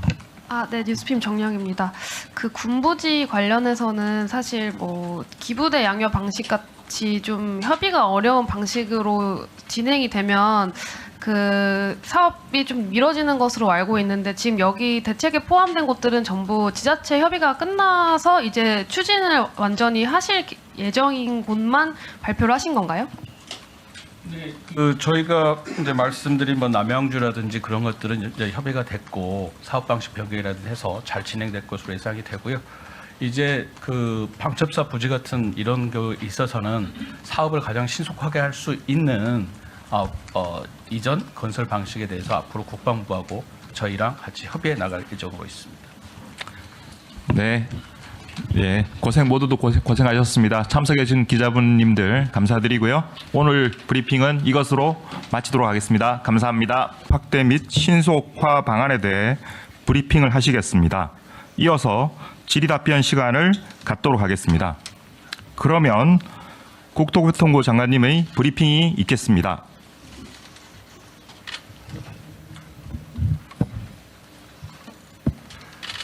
네, 뉴스핌 정영입니다. 그 군부지 관련해서는 사실 뭐 기부대 양여 방식 같이 좀 협의가 어려운 방식으로 진행이 되면 그 사업이 좀 미뤄지는 것으로 알고 있는데, 지금 여기 대책에 포함된 곳들은 전부 지자체 협의가 끝나서 이제 추진을 완전히 하실 예정인 곳만 발표를 하신 건가요? 네, 그 저희가 이제 말씀드린 뭐 남양주라든지 그런 것들은 이제 협의가 됐고 사업 방식 변경이라든지 해서 잘 진행될 것으로 예상이 되고요. 이제 그 방첩사 부지 같은 이런 거 있어서는 사업을 가장 신속하게 할 수 있는 이전 건설 방식에 대해서 앞으로 국방부하고 저희랑 같이 협의해 나갈 예정으로 있습니다. 네. 예, 모두도 고생하셨습니다. 참석해주신 기자분님들 감사드리고요. 오늘 브리핑은 이것으로 마치도록 하겠습니다. 감사합니다. 확대 및 신속화 방안에 대해 브리핑을 하시겠습니다. 이어서 질의답변 시간을 갖도록 하겠습니다. 그러면 국토교통부 장관님의 브리핑이 있겠습니다.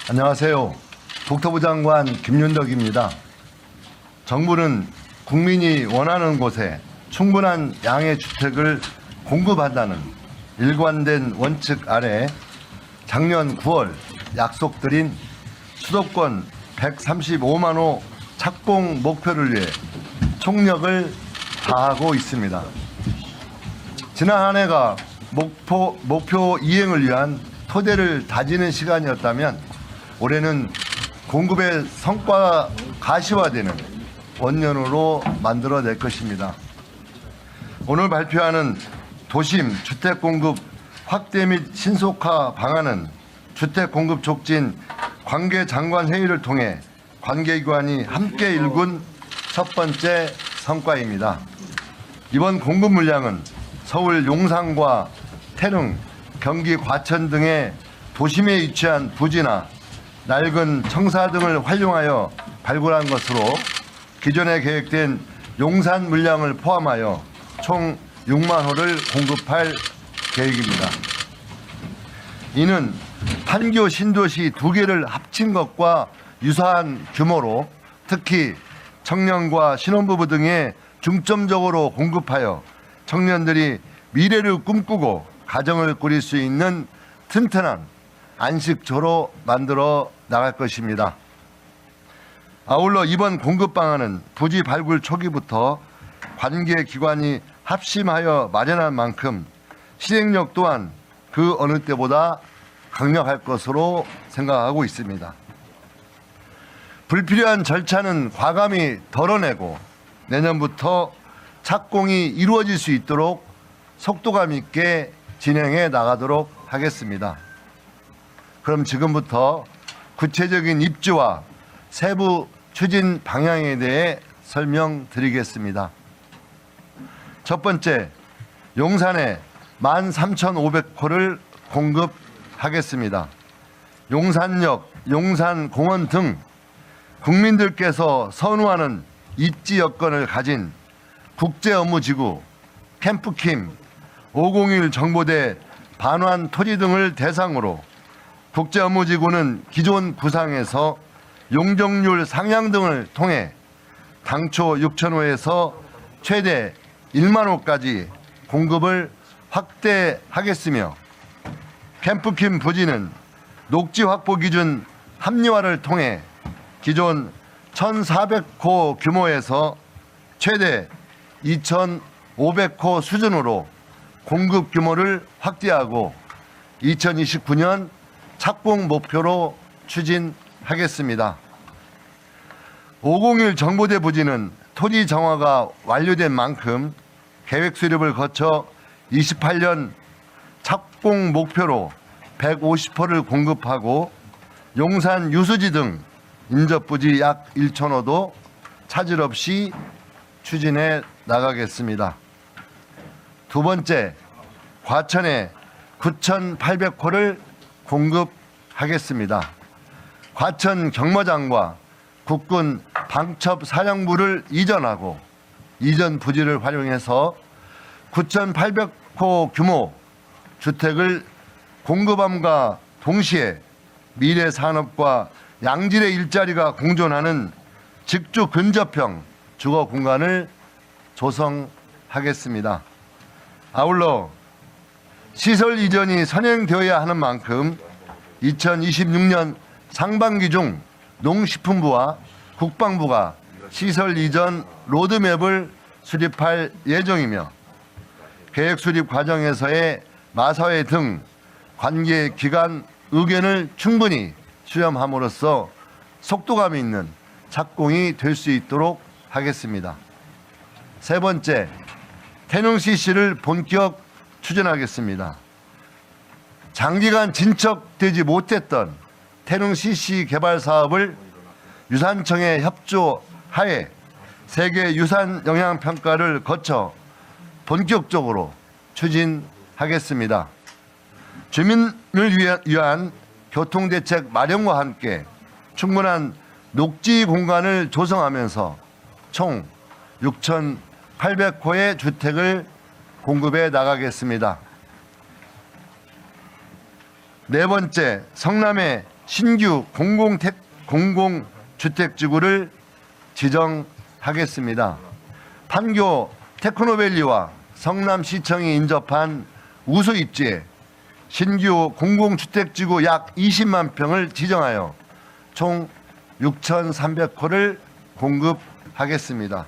안녕하세요. 국토부 장관 김윤덕입니다. 정부는 국민이 원하는 곳에 충분한 양의 주택을 공급한다는 일관된 원칙 아래 작년 9월 약속드린 수도권 135만 호 착공 목표를 위해 총력을 다하고 있습니다. 지난 한 해가 목표 이행을 위한 토대를 다지는 시간이었다면 올해는 공급의 성과가 가시화되는 원년으로 만들어낼 것입니다. 오늘 발표하는 도심 주택 공급 확대 및 신속화 방안은 주택 공급 촉진 관계 장관 회의를 통해 관계기관이 함께 일군 첫 번째 성과입니다. 이번 공급 물량은 서울 용산과 태릉, 경기 과천 등의 도심에 위치한 부지나 낡은 청사 등을 활용하여 발굴한 것으로 기존에 계획된 용산 물량을 포함하여 총 6만 호를 공급할 계획입니다. 이는 판교 신도시 2개를 합친 것과 유사한 규모로 특히 청년과 신혼부부 등에 중점적으로 공급하여 청년들이 미래를 꿈꾸고 가정을 꾸릴 수 있는 튼튼한 안식처로 만들어 나갈 것입니다. 아울러 이번 공급 방안은 부지 발굴 초기부터 관계 기관이 합심하여 마련한 만큼 실행력 또한 그 어느 때보다 강력할 것으로 생각하고 있습니다. 불필요한 절차는 과감히 덜어내고 내년부터 착공이 이루어질 수 있도록 속도감 있게 진행해 나가도록 하겠습니다. 그럼 지금부터 구체적인 입지와 세부 추진 방향에 대해 설명드리겠습니다. 첫 번째, 용산에 13,500호를 공급하겠습니다. 용산역, 용산공원 등 국민들께서 선호하는 입지 여건을 가진 국제업무지구, 캠프킴, 501 정보대 반환 토지 등을 대상으로 국제업무지구는 기존 구상에서 용적률 상향 등을 통해 당초 6,000호에서 최대 1만 호까지 공급을 확대하겠으며, 캠프킴 부지는 녹지 확보 기준 합리화를 통해 기존 1,400호 규모에서 최대 2,500호 수준으로 공급 규모를 확대하고 2029년 착공 목표로 추진하겠습니다. 501 정보대 부지는 토지 정화가 완료된 만큼 계획 수립을 거쳐 28년 착공 목표로 150호를 공급하고 용산 유수지 등 인접부지 약 1,000호도 차질 없이 추진해 나가겠습니다. 두 번째, 과천에 9,800호를 공급하겠습니다. 과천 경마장과 국군 방첩사령부를 이전하고 이전 부지를 활용해서 9,800호 규모 주택을 공급함과 동시에 미래 산업과 양질의 일자리가 공존하는 직주 근접형 주거 공간을 조성하겠습니다. 아울러 시설 이전이 선행되어야 하는 만큼 2026년 상반기 중 농식품부와 국방부가 시설 이전 로드맵을 수립할 예정이며, 계획 수립 과정에서의 마사회 등 관계 기관 의견을 충분히 수렴함으로써 속도감 있는 착공이 될 수 있도록 하겠습니다. 세 번째, 태릉 CC를 본격 추진하겠습니다. 장기간 진척되지 못했던 태릉 CC 개발 사업을 유산청의 협조하에 세계 유산 영향 평가를 거쳐 본격적으로 추진하겠습니다. 주민을 위한 교통대책 마련과 함께 충분한 녹지 공간을 조성하면서 총 6,800호의 주택을 공급해 나가겠습니다. 네 번째, 성남의 신규 공공주택지구를 지정하겠습니다. 판교 테크노밸리와 성남시청이 인접한 우수 입지에 신규 공공주택지구 약 20만 평을 지정하여 총 6,300호를 공급하겠습니다.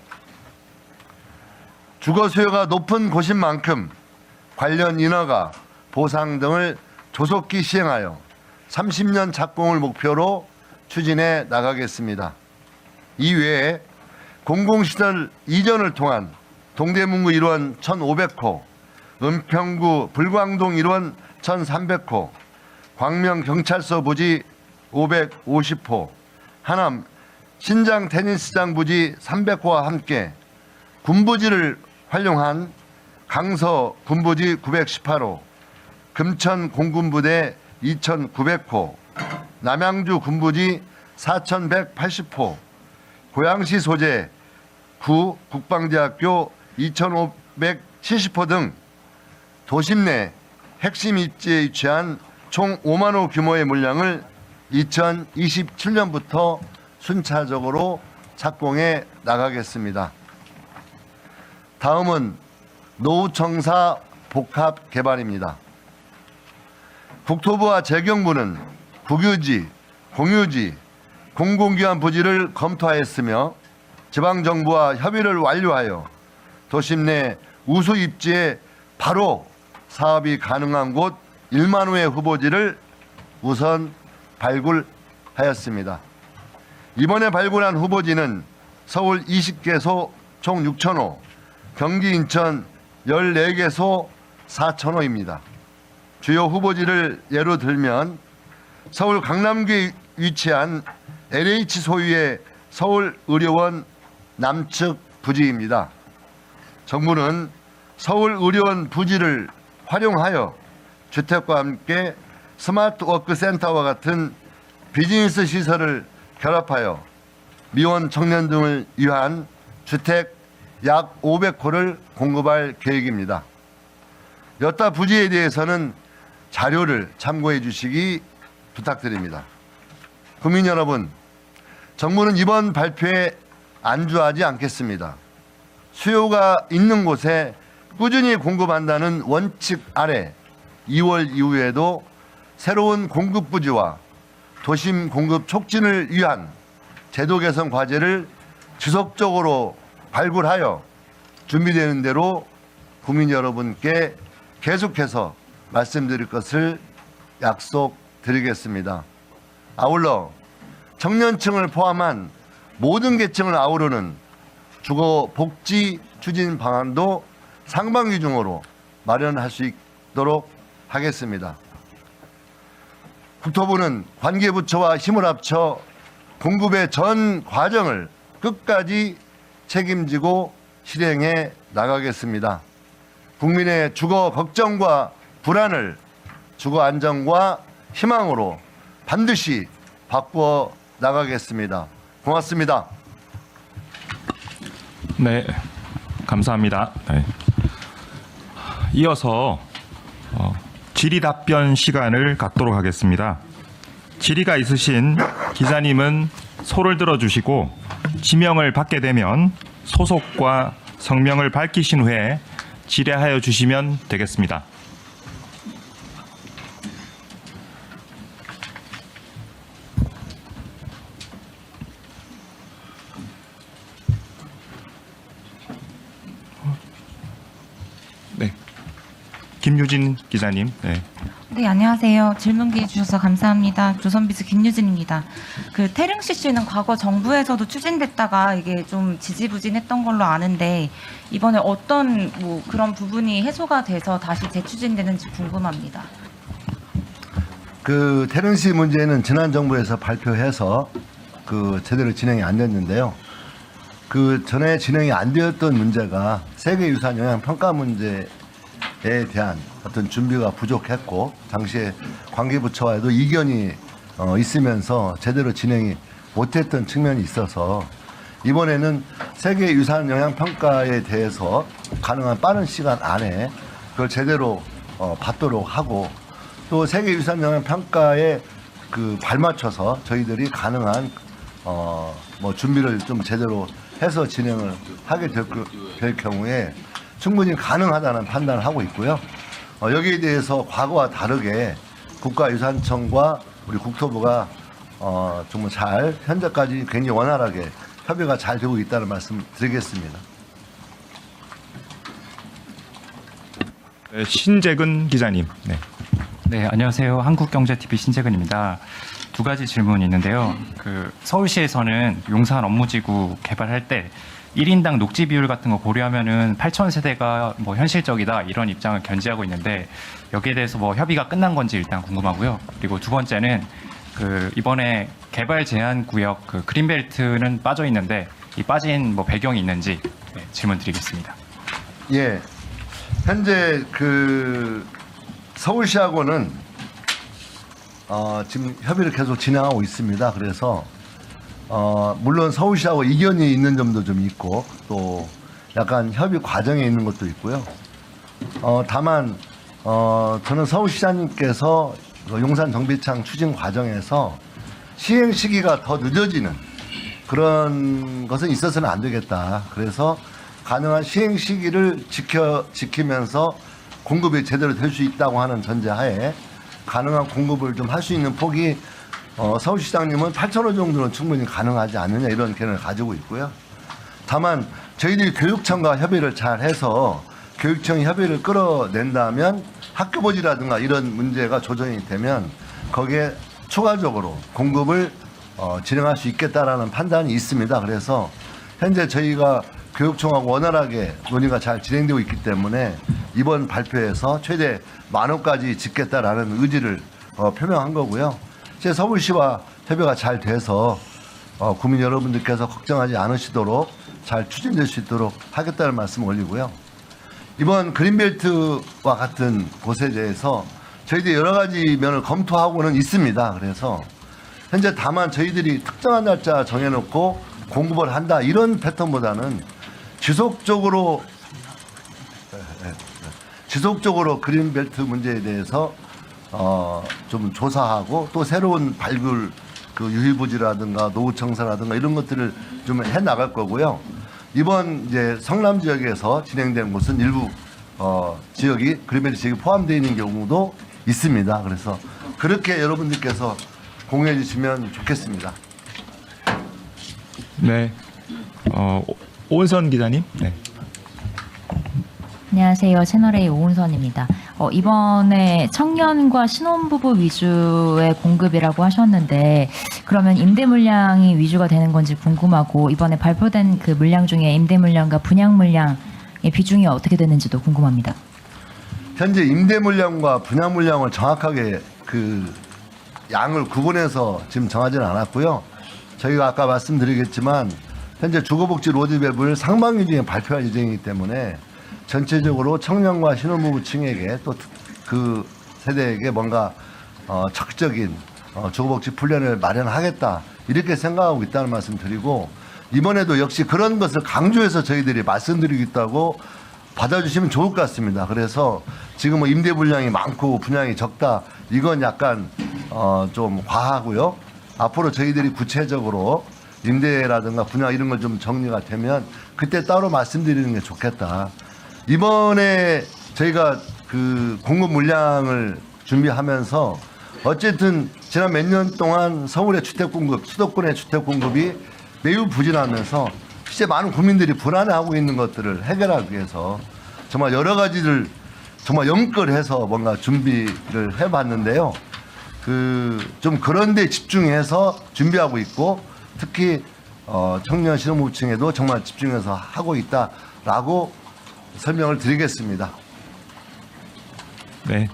주거 수요가 높은 곳인 만큼 관련 인허가, 보상 등을 조속히 시행하여 30년 착공을 목표로 추진해 나가겠습니다. 이외에 공공시설 이전을 통한 동대문구 1원 1,500호, 은평구 불광동 1원 1,300호, 광명경찰서 부지 550호, 하남 신장 테니스장 부지 300호와 함께 군부지를 활용한 강서 군부지 918호, 금천 공군부대 2,900호, 남양주 군부지 4,180호, 고양시 소재 구 국방대학교 2,570호 등 도심 내 핵심 입지에 위치한 총 5만 호 규모의 물량을 2027년부터 순차적으로 착공해 나가겠습니다. 다음은 노후청사 복합 개발입니다. 국토부와 재경부는 국유지, 공유지, 공공기관 부지를 검토하였으며 지방정부와 협의를 완료하여 도심 내 우수 입지에 바로 사업이 가능한 곳 1만 호의 후보지를 우선 발굴하였습니다. 이번에 발굴한 후보지는 서울 20개소 총 6,000호, 경기 인천 14개소 4,000호입니다. 주요 후보지를 예로 들면 서울 강남구에 위치한 LH 소유의 서울의료원 남측 부지입니다. 정부는 서울의료원 부지를 활용하여 주택과 함께 스마트워크 센터와 같은 비즈니스 시설을 결합하여 미혼 청년 등을 위한 주택 약 500호를 공급할 계획입니다. 여타 부지에 대해서는 자료를 참고해 주시기 부탁드립니다. 국민 여러분, 정부는 이번 발표에 안주하지 않겠습니다. 수요가 있는 곳에 꾸준히 공급한다는 원칙 아래 2월 이후에도 새로운 공급 부지와 도심 공급 촉진을 위한 제도 개선 과제를 지속적으로 발굴하여 준비되는 대로 국민 여러분께 계속해서 말씀드릴 것을 약속드리겠습니다. 아울러 청년층을 포함한 모든 계층을 아우르는 주거 복지 추진 방안도 상반기 중으로 마련할 수 있도록 하겠습니다. 국토부는 관계부처와 힘을 합쳐 공급의 전 과정을 끝까지 책임지고 실행해 나가겠습니다. 국민의 주거 걱정과 불안을 주거 안정과 희망으로 반드시 바꾸어 나가겠습니다. 고맙습니다. 네, 감사합니다. 네. 이어서 질의 답변 시간을 갖도록 하겠습니다. 질의가 있으신 기자님은 소를 들어주시고 지명을 받게 되면 소속과 성명을 밝히신 후에 질의하여 주시면 되겠습니다. 네, 김유진 기자님. 네. 네, 안녕하세요. 질문 기회 주셔서 감사합니다. 조선비즈 김유진입니다. 그 태릉 CC는 과거 정부에서도 추진됐다가 이게 좀 지지부진했던 걸로 아는데 이번에 어떤 뭐 그런 부분이 해소가 돼서 다시 재추진되는지 궁금합니다. 그 태릉시 문제는 지난 정부에서 발표해서 그 제대로 진행이 안 됐는데요. 그 전에 진행이 안 되었던 문제가 세계유산 영향 평가 문제에 대한 어떤 준비가 부족했고 당시에 관계부처와도 이견이 있으면서 제대로 진행이 못했던 측면이 있어서 이번에는 세계유산 영향 평가에 대해서 가능한 빠른 시간 안에 그걸 제대로 받도록 하고 또 세계유산 영향 평가에 그 발맞춰서 저희들이 가능한 뭐 준비를 좀 제대로 해서 진행을 하게 될 경우에 충분히 가능하다는 판단을 하고 있고요. 여기에 대해서 과거와 다르게 국가유산청과 우리 국토부가 정말 잘 현재까지 굉장히 원활하게 협의가 잘 되고 있다는 말씀 드리겠습니다. 네, 신재근 기자님. 네. 네, 안녕하세요. 한국경제TV 신재근입니다. 두 가지 질문이 있는데요. 그 서울시에서는 용산 업무지구 개발할 때 1인당 녹지 비율 같은 거 고려하면은 8,000세대가 뭐 현실적이다 이런 입장을 견지하고 있는데 여기에 대해서 뭐 협의가 끝난 건지 일단 궁금하고요. 그리고 두 번째는 그 이번에 개발 제한 구역 그 그린벨트는 빠져 있는데 이 빠진 뭐 배경이 있는지 질문 드리겠습니다. 예, 현재 그 서울시하고는 지금 협의를 계속 진행하고 있습니다. 그래서 물론 서울시하고 이견이 있는 점도 좀 있고 또 약간 협의 과정에 있는 것도 있고요. 다만 저는 서울시장님께서 용산 정비창 추진 과정에서 시행 시기가 더 늦어지는 그런 것은 있어서는 안 되겠다. 그래서 가능한 시행 시기를 지키면서 공급이 제대로 될 수 있다고 하는 전제하에 가능한 공급을 좀 할 수 있는 폭이 서울시장님은 8,000호 정도는 충분히 가능하지 않느냐 이런 견해를 가지고 있고요. 다만 저희들이 교육청과 협의를 잘 해서 교육청이 협의를 끌어낸다면 학교부지라든가 이런 문제가 조정이 되면 거기에 추가적으로 공급을 진행할 수 있겠다라는 판단이 있습니다. 그래서 현재 저희가 교육청하고 원활하게 논의가 잘 진행되고 있기 때문에 이번 발표에서 최대 10,000호까지 짓겠다라는 의지를 표명한 거고요. 제 서울시와 협의가 잘 돼서 국민 여러분들께서 걱정하지 않으시도록 잘 추진될 수 있도록 하겠다는 말씀을 올리고요. 이번 그린벨트와 같은 곳에 대해서 저희들이 여러 가지 면을 검토하고는 있습니다. 그래서 현재 다만 저희들이 특정한 날짜 정해놓고 공급을 한다 이런 패턴보다는 지속적으로 그린벨트 문제에 대해서 좀 조사하고 또 새로운 발굴 그 유일부지라든가 노후청사라든가 이런 것들을 좀 해 나갈 거고요. 이번 이제 성남 지역에서 진행된 곳은 일부 지역이 그린벨트 지역이 포함되어 있는 경우도 있습니다. 그래서 그렇게 여러분들께서 공유해 주시면 좋겠습니다. 네. 오은선 기자님. 네. 안녕하세요. 채널A 오은선입니다. 이번에 청년과 신혼부부 위주의 공급이라고 하셨는데 그러면 임대 물량이 위주가 되는 건지 궁금하고 이번에 발표된 그 물량 중에 임대 물량과 분양 물량의 비중이 어떻게 되는지도 궁금합니다. 현재 임대 물량과 분양 물량을 정확하게 그 양을 구분해서 지금 정하지는 않았고요. 저희가 아까 말씀드리겠지만 현재 주거복지 로드맵을 상반기 중에 발표할 예정이기 때문에 전체적으로 청년과 신혼부부층에게 또 그 세대에게 뭔가 적극적인 주거복지 플랜을 마련하겠다 이렇게 생각하고 있다는 말씀 드리고 이번에도 역시 그런 것을 강조해서 저희들이 말씀드리겠다고 받아주시면 좋을 것 같습니다. 그래서 지금은 임대 물량이 많고 분양이 적다 이건 약간 좀 과하고요. 앞으로 저희들이 구체적으로 임대라든가 분양 이런 걸 좀 정리가 되면 그때 따로 말씀드리는 게 좋겠다. 이번에 저희가 그 공급 물량을 준비하면서 어쨌든 지난 몇 년 동안 서울의 주택 공급, 수도권의 주택 공급이 매우 부진하면서 실제 많은 국민들이 불안해하고 있는 것들을 해결하기 위해서 정말 여러 가지를 정말 연끌해서 뭔가 준비를 해봤는데요. 좀 그런 데 집중해서 준비하고 있고 특히 청년 신혼부부층에도 정말 집중해서 하고 있다라고 설명을 드리겠습니다. 네.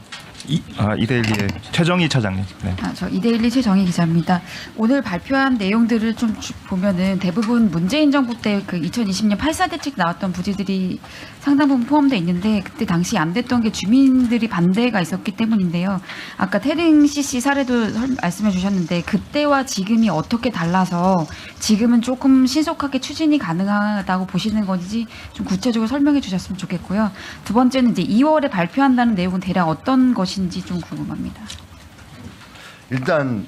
이데일리의 최정희 차장님. 네. 저 이데일리 최정희 기자입니다. 오늘 발표한 내용들을 좀 보면은 대부분 문재인 정부 때 그 2020년 8.4 대책 나왔던 부지들이 상당 부분 포함되어 있는데 그때 당시 안 됐던 게 주민들이 반대가 있었기 때문인데요. 아까 태릉 CC 사례도 말씀해 주셨는데 그때와 지금이 어떻게 달라서 지금은 조금 신속하게 추진이 가능하다고 보시는 건지 좀 구체적으로 설명해 주셨으면 좋겠고요. 두 번째는 이제 2월에 발표한다는 내용은 대략 어떤 것인지 좀 궁금합니다. 일단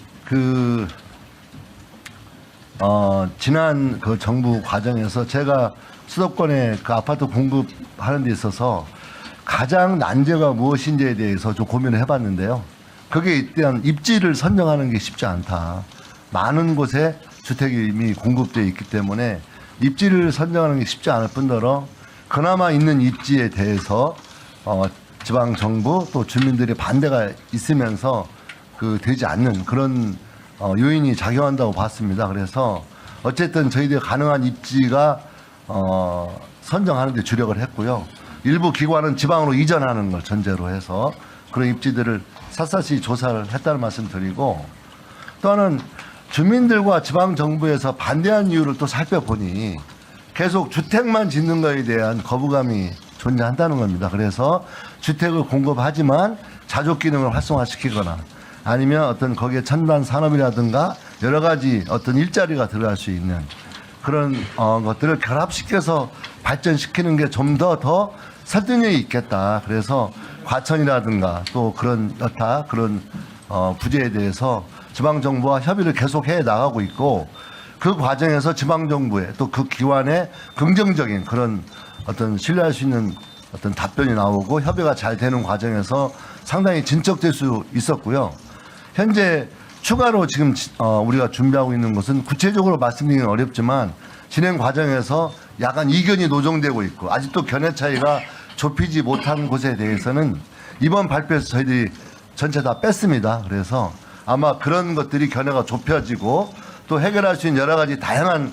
지난 그 정부 과정에서 제가 수도권에 그 아파트 공급하는 데 있어서 가장 난제가 무엇인지에 대해서 좀 고민을 해봤는데요. 그게 일단 입지를 선정하는 게 쉽지 않다. 많은 곳에 주택이 이미 공급되어 있기 때문에 입지를 선정하는 게 쉽지 않을 뿐더러 그나마 있는 입지에 대해서 지방 정부 또 주민들의 반대가 있으면서 되지 않는 그런 요인이 작용한다고 봤습니다. 그래서 어쨌든 저희들 가능한 입지가 선정하는 데 주력을 했고요. 일부 기관은 지방으로 이전하는 걸 전제로 해서 그런 입지들을 샅샅이 조사를 했다는 말씀 드리고 또 하나는 주민들과 지방 정부에서 반대한 이유를 또 살펴보니 계속 주택만 짓는 것에 대한 거부감이 존재한다는 겁니다. 그래서 주택을 공급하지만 자족 기능을 활성화시키거나 아니면 어떤 거기에 첨단 산업이라든가 여러 가지 어떤 일자리가 들어갈 수 있는 그런 것들을 결합시켜서 발전시키는 게 좀 더 설득력이 있겠다. 그래서 과천이라든가 또 그런 여타 그런 부지에 대해서 지방정부와 협의를 계속해 나가고 있고 그 과정에서 지방정부의 또 그 기관의 긍정적인 그런 어떤 신뢰할 수 있는 어떤 답변이 나오고 협의가 잘 되는 과정에서 상당히 진척될 수 있었고요. 현재 추가로 지금 우리가 준비하고 있는 것은 구체적으로 말씀드리기는 어렵지만 진행 과정에서 약간 이견이 노정되고 있고 아직도 견해 차이가 좁히지 못한 곳에 대해서는 이번 발표에서 저희들이 전체 다 뺐습니다. 그래서 아마 그런 것들이 견해가 좁혀지고 또 해결할 수 있는 여러 가지 다양한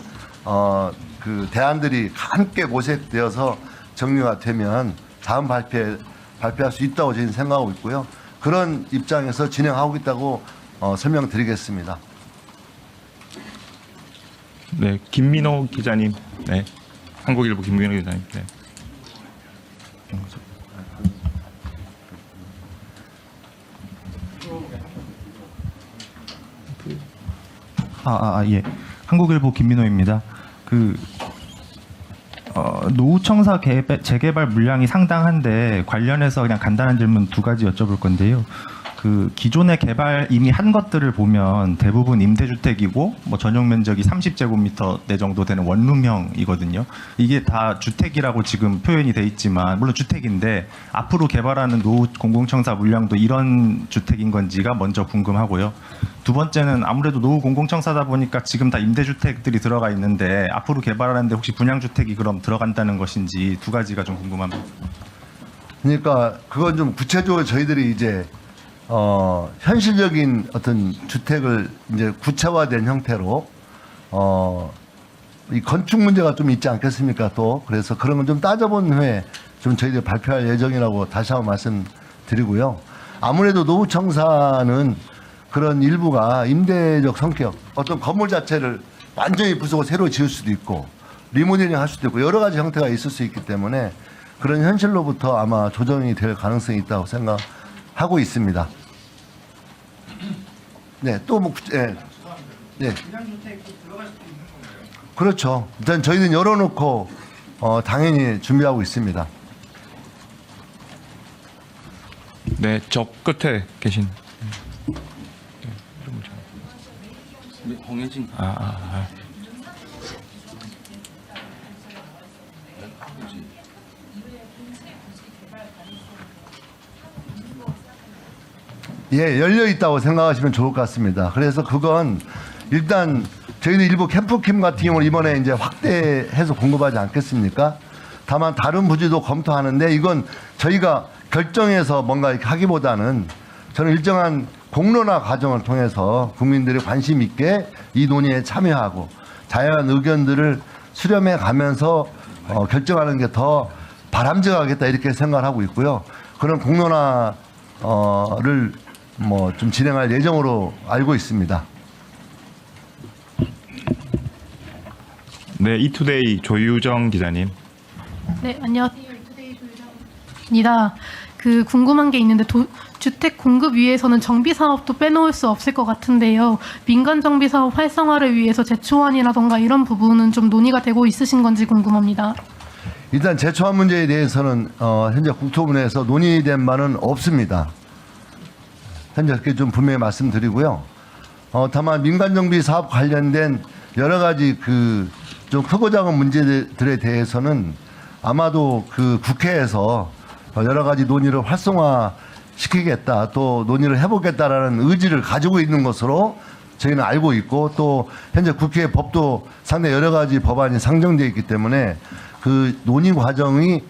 그 대안들이 함께 모색되어서 정리가 되면 다음 발표할 수 있다고 저희는 생각하고 있고요. 그런 입장에서 진행하고 있다고 설명드리겠습니다. 네, 김민호 기자님. 네, 한국일보 김민호 기자님. 네. 예. 한국일보 김민호입니다. 노후청사 재개발 물량이 상당한데 관련해서 그냥 간단한 질문 두 가지 여쭤볼 건데요. 기존에 개발 이미 한 것들을 보면 대부분 임대주택이고 뭐 전용 면적이 30제곱미터 내 정도 되는 원룸형이거든요. 이게 다 주택이라고 지금 표현이 돼 있지만 물론 주택인데 앞으로 개발하는 노후 공공청사 물량도 이런 주택인 건지가 먼저 궁금하고요. 두 번째는 아무래도 노후 공공청사다 보니까 지금 다 임대주택들이 들어가 있는데 앞으로 개발하는데 혹시 분양주택이 그럼 들어간다는 것인지 두 가지가 좀 궁금합니다. 그러니까 그건 좀 구체적으로 저희들이 이제 현실적인 어떤 주택을 이제 구체화된 형태로 이 건축 문제가 좀 있지 않겠습니까? 또 그래서 그런 건 좀 따져본 후에 좀 저희들이 발표할 예정이라고 다시 한번 말씀드리고요. 아무래도 노후청사는 그런 일부가 임대적 성격, 어떤 건물 자체를 완전히 부수고 새로 지을 수도 있고 리모델링 할 수도 있고 여러 가지 형태가 있을 수 있기 때문에 그런 현실로부터 아마 조정이 될 가능성이 있다고 생각하고 있습니다. 네, 또 뭐, 네. 그렇죠. 일단 저희는 열어놓고 당연히 준비하고 있습니다. 네, 저 끝에 계신. 홍혜진. 예, 열려 있다고 생각하시면 좋을 것 같습니다. 그래서 그건 일단 저희도 일부 캠프킴 같은 경우는 이번에 이제 확대해서 공급하지 않겠습니까? 다만 다른 부지도 검토하는데 이건 저희가 결정해서 뭔가 이렇게 하기보다는 저는 일정한 공론화 과정을 통해서 국민들이 관심 있게 이 논의에 참여하고 다양한 의견들을 수렴해 가면서 결정하는 게 더 바람직하겠다 이렇게 생각을 하고 있고요. 그런 공론화를 뭐 좀 진행할 예정으로 알고 있습니다. 네, 이투데이 조유정 기자님. 네, 안녕하세요. 이투데이 조유정입니다. 궁금한 게 있는데 주택 공급 위해서는 정비 사업도 빼놓을 수 없을 것 같은데요. 민간 정비 사업 활성화를 위해서 제초안이라던가 이런 부분은 좀 논의가 되고 있으신 건지 궁금합니다. 일단 제초안 문제에 대해서는 현재 국토부에서 논의된 바는 없습니다. 현재 그렇게 좀 분명히 말씀드리고요. 다만 민간 정비 사업 관련된 여러 가지 좀 크고 작은 문제들에 대해서는 아마도 국회에서 여러 가지 논의를 활성화시키겠다, 또 논의를 해보겠다라는 의지를 가지고 있는 것으로 저희는 알고 있고, 또 현재 국회 법도 상당히 여러 가지 법안이 상정되어 있기 때문에 그 논의 과정이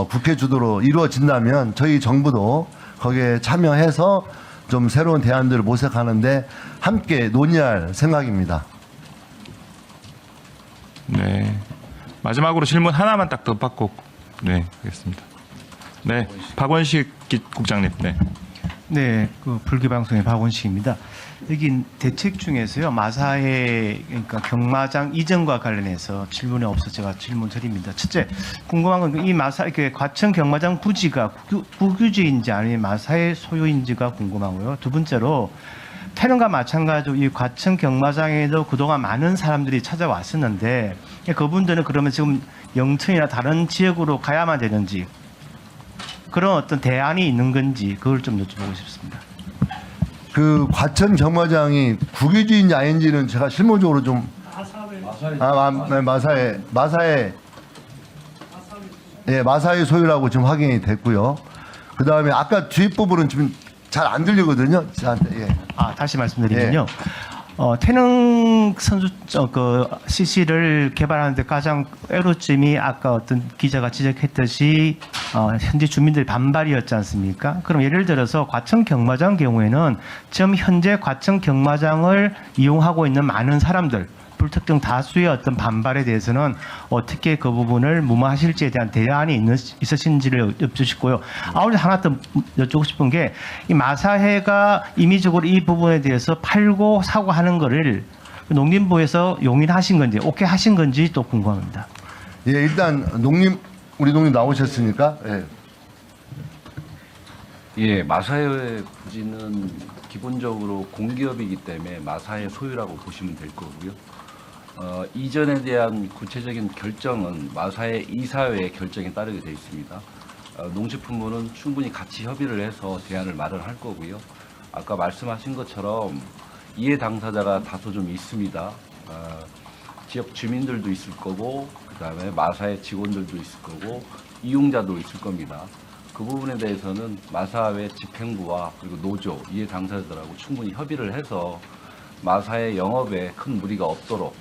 국회 주도로 이루어진다면 저희 정부도 거기에 참여해서 좀 새로운 대안들을 모색하는데 함께 논의할 생각입니다. 네. 마지막으로 질문 하나만 딱 더 받고 하겠습니다. 네, 박원식 국장님. 네. 네, 불기방송의 박원식입니다. 여기 대책 중에서요, 마사회, 그러니까 경마장 이전과 관련해서 질문이 없어서 제가 질문 드립니다. 첫째, 궁금한 건 이 과천 경마장 부지가 국유지인지 아니면 마사회 소유인지가 궁금하고요. 두 번째로, 태릉과 마찬가지로 이 과천 경마장에도 그동안 많은 사람들이 찾아왔었는데, 그분들은 그러면 지금 영천이나 다른 지역으로 가야만 되는지, 그런 어떤 대안이 있는 건지, 그걸 좀 여쭤보고 싶습니다. 과천 경마장이 국유지인지 아닌지는 제가 실무적으로 좀 마사회 소유라고 지금 확인이 됐고요. 그 다음에 아까 뒷부분은 지금 잘 안 들리거든요. 저한테. 예. 다시 말씀드리면요. 태릉 선수 CC를 개발하는데 가장 애로점이 아까 어떤 기자가 지적했듯이 현지 주민들 반발이었지 않습니까? 그럼 예를 들어서 과천 경마장 경우에는 지금 현재 과천 경마장을 이용하고 있는 많은 사람들, 불특정 다수의 어떤 반발에 대해서는 어떻게 그 부분을 무마하실지에 대한 대안이 있으신지를 여쭙고요. 아울러 하나 더 여쭙고 싶은 게 이 마사회가 임의적으로 이 부분에 대해서 팔고 사고 하는 거를 농림부에서 용인하신 건지 오케이 하신 건지 또 궁금합니다. 예, 일단 우리 동님 나오셨으니까. 예. 예, 마사의 부지는 기본적으로 공기업이기 때문에 마사의 소유라고 보시면 될 거고요. 이전에 대한 구체적인 결정은 마사의 이사회의 결정에 따르게 되어 있습니다. 농식품부는 충분히 같이 협의를 해서 대안을 마련할 거고요. 아까 말씀하신 것처럼 이해 당사자가 다소 좀 있습니다. 지역 주민들도 있을 거고, 그다음에 마사의 직원들도 있을 거고, 이용자도 있을 겁니다. 그 부분에 대해서는 마사회 집행부와 그리고 노조, 이해 당사자들하고 충분히 협의를 해서 마사의 영업에 큰 무리가 없도록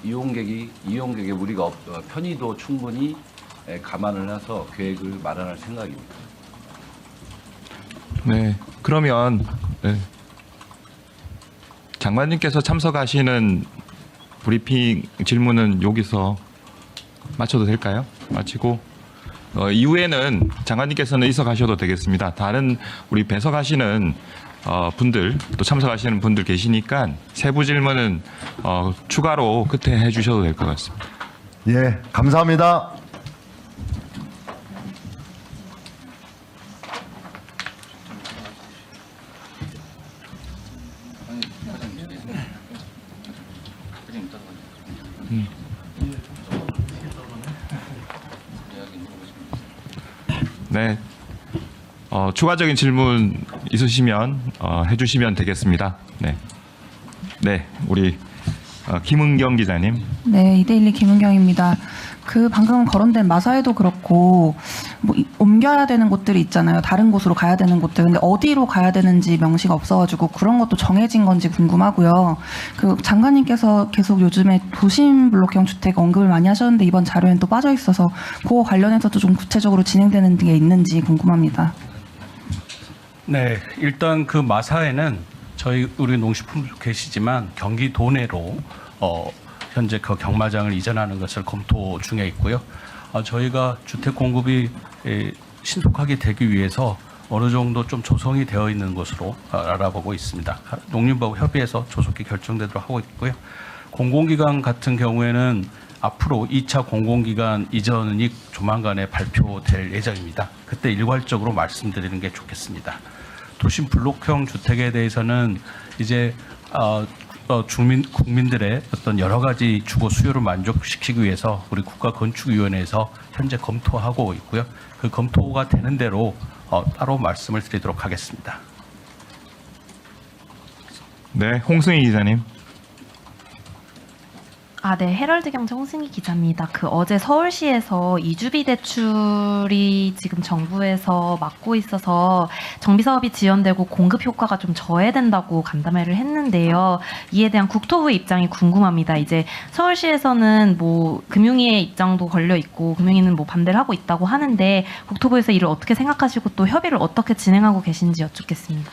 이용객의 무리가 편의도 충분히 감안을 해서 계획을 마련할 생각입니다. 네, 그러면 네. 장관님께서 참석하시는 브리핑 질문은 여기서 마쳐도 될까요? 마치고 이후에는 장관님께서는 있어 가셔도 되겠습니다. 다른 우리 배석하시는 분들 또 참석하시는 분들 계시니까 세부 질문은 추가로 끝에 해주셔도 될 것 같습니다. 예, 감사합니다. 네, 추가적인 질문 있으시면 해주시면 되겠습니다. 네, 네, 우리 김은경 기자님. 네, 이데일리 김은경입니다. 그 방금 거론된 마사회도 그렇고 뭐 옮겨야 되는 곳들이 있잖아요. 다른 곳으로 가야 되는 곳들. 근데 어디로 가야 되는지 명시가 없어가지고 그런 것도 정해진 건지 궁금하고요. 그 장관님께서 계속 요즘에 도심 블록형 주택 언급을 많이 하셨는데 이번 자료엔 또 빠져 있어서 그거 관련해서도 좀 구체적으로 진행되는 게 있는지 궁금합니다. 네, 일단 그 마사회는 우리 농식품부 계시지만 경기도 내로 현재 그 경마장을 이전하는 것을 검토 중에 있고요. 저희가 주택 공급이 신속하게 되기 위해서 어느 정도 좀 조성이 되어 있는 것으로 알아보고 있습니다. 농림부하고 협의해서 조속히 결정되도록 하고 있고요. 공공기관 같은 경우에는 앞으로 2차 공공기관 이전이 조만간에 발표될 예정입니다. 그때 일괄적으로 말씀드리는 게 좋겠습니다. 도심 블록형 주택에 대해서는 이제 국민들의 어떤 여러 가지 주거 수요를 만족시키기 위해서 우리 국가건축위원회에서 현재 검토하고 있고요. 그 검토가 되는 대로 따로 말씀을 드리도록 하겠습니다. 네, 홍승희 기자님. 네, 헤럴드 경제 홍승희 기자입니다. 그 어제 서울시에서 이주비 대출이 지금 정부에서 막고 있어서 정비 사업이 지연되고 공급 효과가 좀 저해된다고 간담회를 했는데요. 이에 대한 국토부의 입장이 궁금합니다. 이제 서울시에서는 뭐 금융위의 입장도 걸려 있고 금융위는 뭐 반대를 하고 있다고 하는데 국토부에서 이를 어떻게 생각하시고 또 협의를 어떻게 진행하고 계신지 여쭙겠습니다.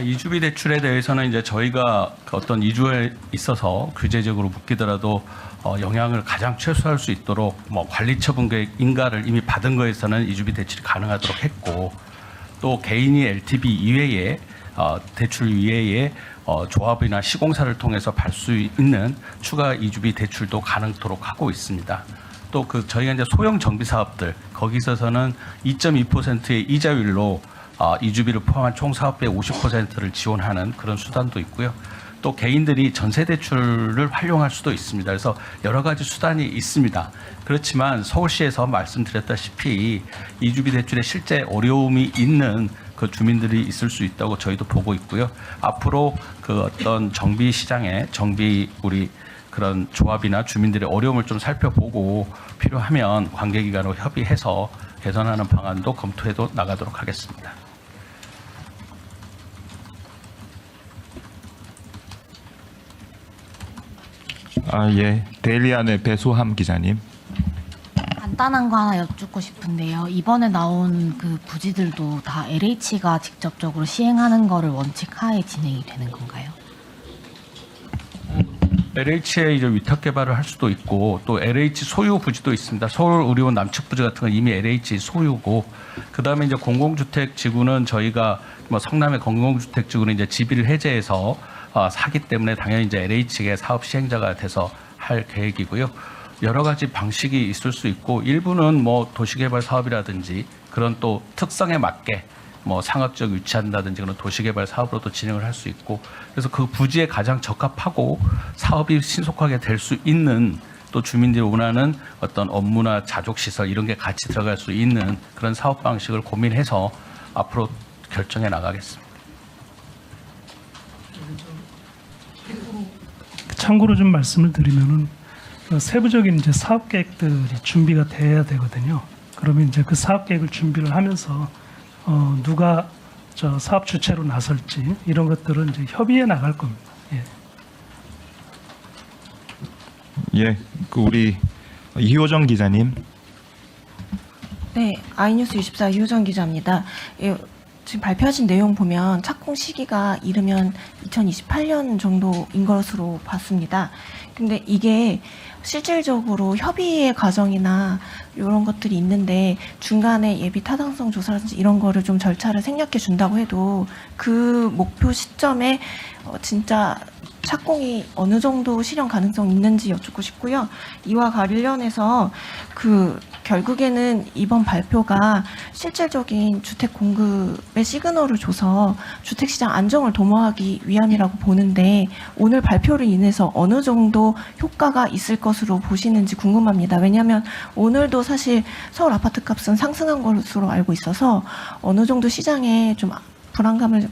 이주비 대출에 대해서는 이제 저희가 어떤 이주에 있어서 규제적으로 묶이더라도 영향을 가장 최소화할 수 있도록 뭐 관리처분계획 인가를 이미 받은 거에서는 이주비 대출이 가능하도록 했고 또 개인이 LTV 이외에 대출 이외에 조합이나 시공사를 통해서 받을 수 있는 추가 이주비 대출도 가능토록 하고 있습니다. 또 저희가 이제 소형 정비 사업들 거기 있어서는 2.2%의 이자율로 이주비를 포함한 총 사업비의 50%를 지원하는 그런 수단도 있고요. 또 개인들이 전세 대출을 활용할 수도 있습니다. 그래서 여러 가지 수단이 있습니다. 그렇지만 서울시에서 말씀드렸다시피 이주비 대출에 실제 어려움이 있는 그 주민들이 있을 수 있다고 저희도 보고 있고요. 앞으로 그 어떤 정비 시장에 우리 그런 조합이나 주민들의 어려움을 좀 살펴보고 필요하면 관계기관으로 협의해서 개선하는 방안도 검토해 나가도록 하겠습니다. 예, 데일리안의 배수함 기자님. 간단한 거 하나 여쭙고 싶은데요. 이번에 나온 그 부지들도 다 LH가 직접적으로 시행하는 거를 원칙하에 진행이 되는 건가요? LH에 이제 위탁 개발을 할 수도 있고 또 LH 소유 부지도 있습니다. 서울 의료원 남측 부지 같은 건 이미 LH 소유고 그다음에 이제 공공주택 지구는 저희가 뭐 성남의 공공주택 지구는 이제 지비를 해제해서 사기 때문에 당연히 이제 LH의 사업 시행자가 돼서 할 계획이고요. 여러 가지 방식이 있을 수 있고 일부는 뭐 도시개발 사업이라든지 그런 또 특성에 맞게 뭐 상업적 유치한다든지 그런 도시개발 사업으로도 진행을 할 수 있고 그래서 그 부지에 가장 적합하고 사업이 신속하게 될 수 있는 또 주민들이 원하는 어떤 업무나 자족시설 이런 게 같이 들어갈 수 있는 그런 사업 방식을 고민해서 앞으로 결정해 나가겠습니다. 참고로 좀 말씀을 드리면은 세부적인 이제 사업 계획들이 준비가 돼야 되거든요. 그러면 이제 그 사업 계획을 준비를 하면서 누가 저 사업 주체로 나설지 이런 것들은 이제 협의해 나갈 겁니다. 예. 예, 그 우리 이효정 기자님. 네, 아이뉴스 24 이효정 기자입니다. 예, 지금 발표하신 내용 보면 착공 시기가 이르면 2028년 정도인 것으로 봤습니다. 근데 이게 실질적으로 협의의 과정이나 이런 것들이 있는데 중간에 예비 타당성 조사라든지 이런 거를 좀 절차를 생략해 준다고 해도 그 목표 시점에 진짜 착공이 어느 정도 실현 가능성 있는지 여쭙고 싶고요. 이와 관련해서 결국에는 이번 발표가 실질적인 주택 공급의 시그널을 줘서 주택시장 안정을 도모하기 위함이라고 보는데 오늘 발표를 인해서 어느 정도 효과가 있을 것으로 보시는지 궁금합니다. 왜냐하면 오늘도 사실 서울 아파트 값은 상승한 것으로 알고 있어서 어느 정도 시장에 좀 불안감을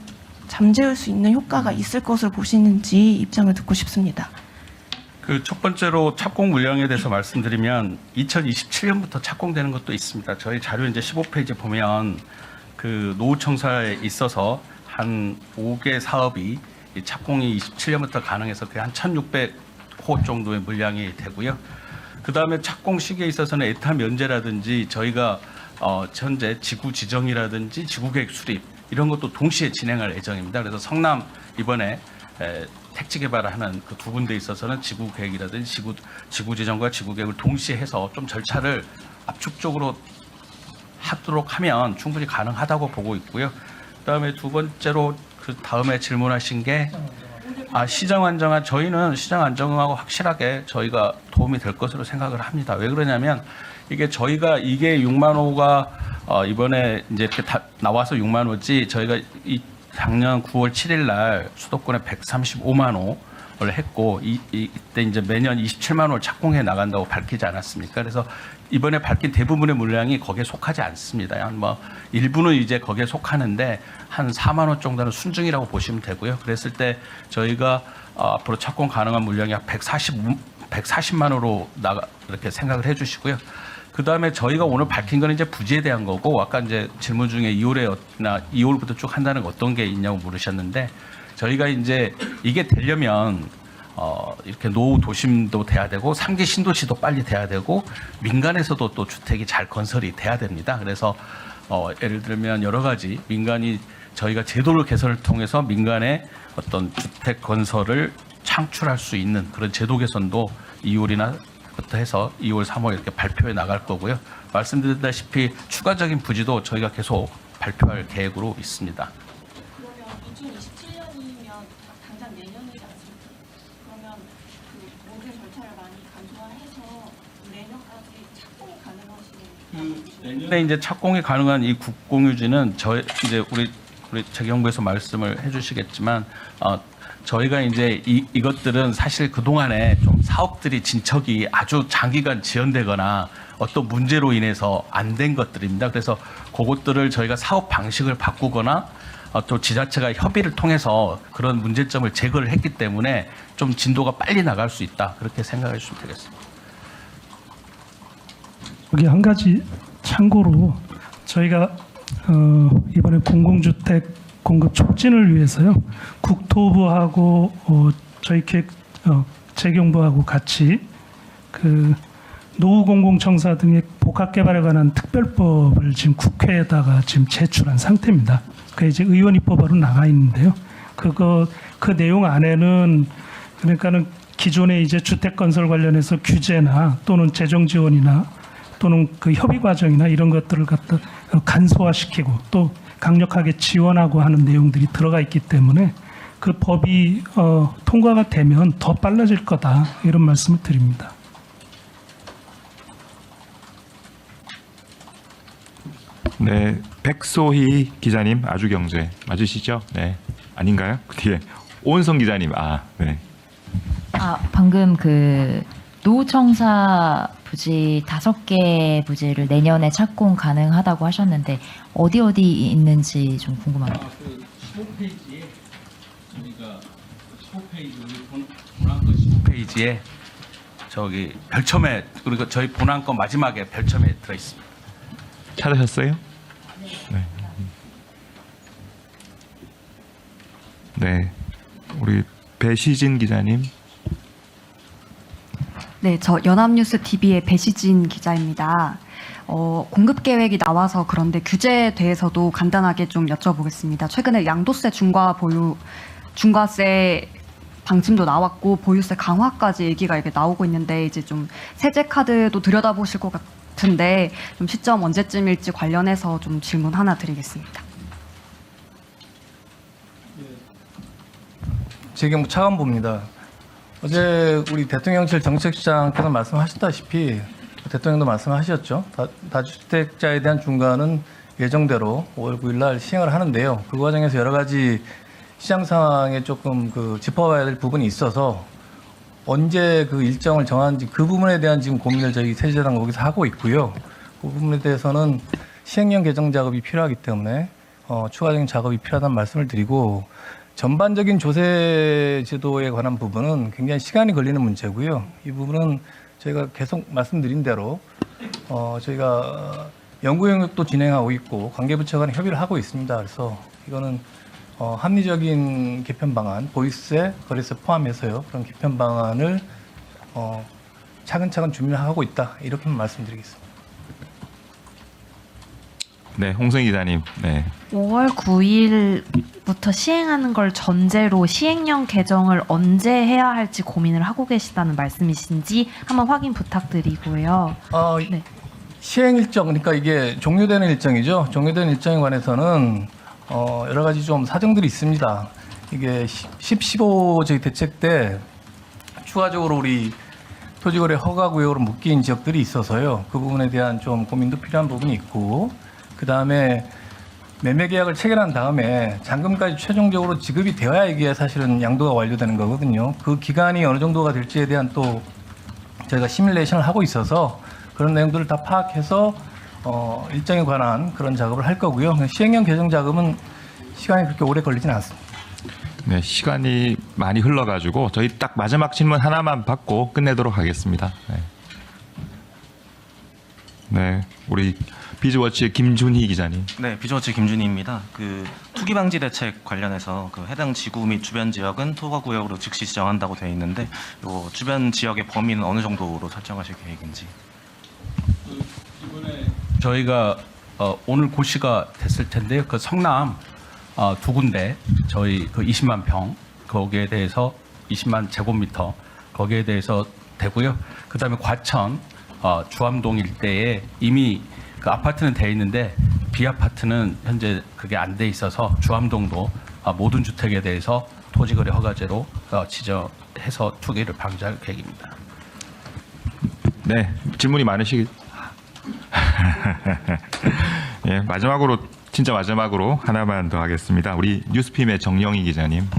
잠재울 수 있는 효과가 있을 것으로 보시는지 입장을 듣고 싶습니다. 그 첫 번째로 착공 물량에 대해서 말씀드리면 2027년부터 착공되는 것도 있습니다. 저희 자료 이제 15페이지 보면 그 노후청사에 있어서 한 5개 사업이 착공이 27년부터 가능해서 그게 한 1,600호 정도의 물량이 되고요. 그 다음에 착공 시기에 있어서는 에타 면제라든지 저희가 현재 지구 지정이라든지 지구 계획 수립 이런 것도 동시에 진행할 예정입니다. 그래서 성남 이번에 택지 개발을 하는 그 두 군데 있어서는 지구 계획이라든지 지구 지정과 지구 계획을 동시에 해서 좀 절차를 압축적으로 하도록 하면 충분히 가능하다고 보고 있고요. 그다음에 두 번째로 그 다음에 질문하신 게 시장 안정화. 저희는 시장 안정화하고 확실하게 저희가 도움이 될 것으로 생각을 합니다. 왜 그러냐면 이게 저희가 이게 6만 호가 이번에 이제 이렇게 다 나와서 6만 호지 저희가 이 작년 9월 7일 날 수도권에 135만 호를 했고 이때 이제 매년 27만 호를 착공해 나간다고 밝히지 않았습니까? 그래서 이번에 밝힌 대부분의 물량이 거기에 속하지 않습니다. 한 뭐 일부는 이제 거기에 속하는데 한 4만 호 정도는 순증이라고 보시면 되고요. 그랬을 때 저희가 앞으로 착공 가능한 물량이 약 140만 호로 이렇게 생각을 해주시고요. 그 다음에 저희가 오늘 밝힌 건 이제 부지에 대한 거고, 아까 이제 질문 중에 2월부터 쭉 한다는 거 어떤 게 있냐고 물으셨는데, 저희가 이제 이게 되려면 이렇게 노후 도심도 돼야 되고 3기 신도시도 빨리 돼야 되고 민간에서도 또 주택이 잘 건설이 돼야 됩니다. 그래서 예를 들면 여러 가지 민간이 저희가 제도를 개선을 통해서 민간의 어떤 주택 건설을 창출할 수 있는 그런 제도 개선도 2월이나 부터 해서 2월, 3월 이렇게 발표해 나갈 거고요. 말씀드렸다시피 추가적인 부지도 저희가 계속 발표할 계획으로 있습니다. 그러면 2027년이면 당장 내년이지 않습니까? 그러면 그 모든 절차를 많이 간소화해서 내년까지 착공이 가능하신 내년에 이제 착공이 가능한 이 국공유지는 이제 우리 재경부에서 말씀을 해주시겠지만 저희가 이제 이것들은 사실 그동안에 좀 사업들이 진척이 아주 장기간 지연되거나 어떤 문제로 인해서 안 된 것들입니다. 그래서 그것들을 저희가 사업 방식을 바꾸거나 또 지자체가 협의를 통해서 그런 문제점을 제거를 했기 때문에 좀 진도가 빨리 나갈 수 있다. 그렇게 생각해 주시면 되겠습니다. 여기 한 가지 참고로 저희가 이번에 공공주택 공급 촉진을 위해서요, 국토부하고 저희 재경부하고 같이 그 노후공공청사 등의 복합개발에 관한 특별법을 지금 국회에다가 지금 제출한 상태입니다. 그게 이제 의원 입법으로 나가 있는데요. 그 내용 안에는 그러니까는 기존의 이제 주택 건설 관련해서 규제나 또는 재정 지원이나 또는 그 협의 과정이나 이런 것들을 갖다 간소화시키고 또 강력하게 지원하고 하는 내용들이 들어가 있기 때문에 그 법이 통과가 되면 더 빨라질 거다, 이런 말씀을 드립니다. 네, 백소희 기자님, 아주경제 맞으시죠? 네, 아닌가요? 뒤에 오은성 기자님, 네. 방금 그 노청사 부지 5개 부지를 내년에 착공 가능하다고 하셨는데 어디 있는지 좀 궁금합니다. 15페이지에 저희가 15페이지에 저기 별첨에 그리고 저희 본안건 마지막에 별첨에 들어 있습니다. 찾으셨어요? 네. 네, 우리 배시진 기자님. 네, 저 연합뉴스 TV의 배시진 기자입니다. 공급 계획이 나와서 그런데 규제에 대해서도 간단하게 좀 여쭤보겠습니다. 최근에 양도세 중과세 방침도 나왔고 보유세 강화까지 얘기가 이렇게 나오고 있는데 이제 좀 세제 카드도 들여다보실 것 같은데 좀 시점 언제쯤일지 관련해서 좀 질문 하나 드리겠습니다. 재경부 차관보입니다. 어제 우리 대통령실 정책실장께서 말씀하셨다시피 대통령도 말씀하셨죠. 다주택자에 대한 중과는 예정대로 5월 9일 날 시행을 하는데요. 그 과정에서 여러 가지 시장 상황에 조금 짚어봐야 될 부분이 있어서 언제 그 일정을 정하는지 그 부분에 대한 지금 고민을 저희 세제당 거기서 하고 있고요. 그 부분에 대해서는 시행령 개정 작업이 필요하기 때문에 추가적인 작업이 필요하다는 말씀을 드리고 전반적인 조세 제도에 관한 부분은 굉장히 시간이 걸리는 문제고요. 이 부분은 저희가 계속 말씀드린 대로 저희가 연구 영역도 진행하고 있고 관계부처 간에 협의를 하고 있습니다. 그래서 이거는 합리적인 개편 방안, 보유세, 거래세 포함해서요. 그런 개편 방안을 차근차근 준비를 하고 있다. 이렇게만 말씀드리겠습니다. 네, 홍승희 기자님. 네. 5월 9일부터 시행하는 걸 전제로 시행령 개정을 언제 해야 할지 고민을 하고 계시다는 말씀이신지 한번 확인 부탁드리고요. 네. 시행 일정, 그러니까 이게 종료되는 일정이죠. 종료되는 일정에 관해서는 여러 가지 좀 사정들이 있습니다. 이게 10.15 저희 대책 때 추가적으로 우리 토지거래 허가 구역으로 묶인 지역들이 있어서요. 그 부분에 대한 좀 고민도 필요한 부분이 있고, 그 다음에 매매 계약을 체결한 다음에 잔금까지 최종적으로 지급이 되어야 이게 사실은 양도가 완료되는 거거든요. 그 기간이 어느 정도가 될지에 대한 또 저희가 시뮬레이션을 하고 있어서 그런 내용들을 다 파악해서 일정에 관한 그런 작업을 할 거고요. 시행령 개정 작업은 시간이 그렇게 오래 걸리진 않습니다. 네, 시간이 많이 흘러가지고 저희 딱 마지막 질문 하나만 받고 끝내도록 하겠습니다. 네, 우리 비즈워치의 김준희 기자님. 네, 비즈워치 김준희입니다. 그 투기 방지 대책 관련해서 그 해당 지구 및 주변 지역은 토거 구역으로 즉시 지정한다고 되어 있는데, 요 주변 지역의 범위는 어느 정도로 설정하실 계획인지. 이번에 저희가 오늘 고시가 됐을 텐데요. 그 성남 두 군데 저희 그 20만 평 거기에 대해서 20만 제곱미터 거기에 대해서 되고요. 그다음에 과천 주암동 일대에 이미 그 아파트는 돼 있는데 비아파트는 현재 그게 안 돼 있어서 주암동도 모든 주택에 대해서 토지거래 허가제로 지정해서 투기를 방지할 계획입니다. 네, 질문이 많으시기. 예, 진짜 마지막으로 하나만 더 하겠습니다. 우리 뉴스핌의 정영희 기자님.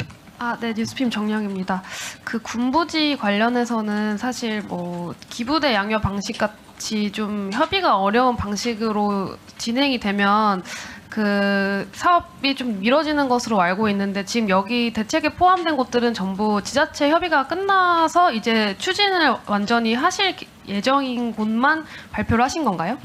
네, 뉴스핌 정영입니다. 그 군부지 관련해서는 사실 뭐 기부대 양육 방식 같이 좀 협의가 어려운 방식으로 진행이 되면 그 사업이 좀 미뤄지는 것으로 알고 있는데, 지금 여기 대책에 포함된 곳들은 전부 지자체 협의가 끝나서 이제 추진을 완전히 하실 예정인 곳만 발표를 하신 건가요?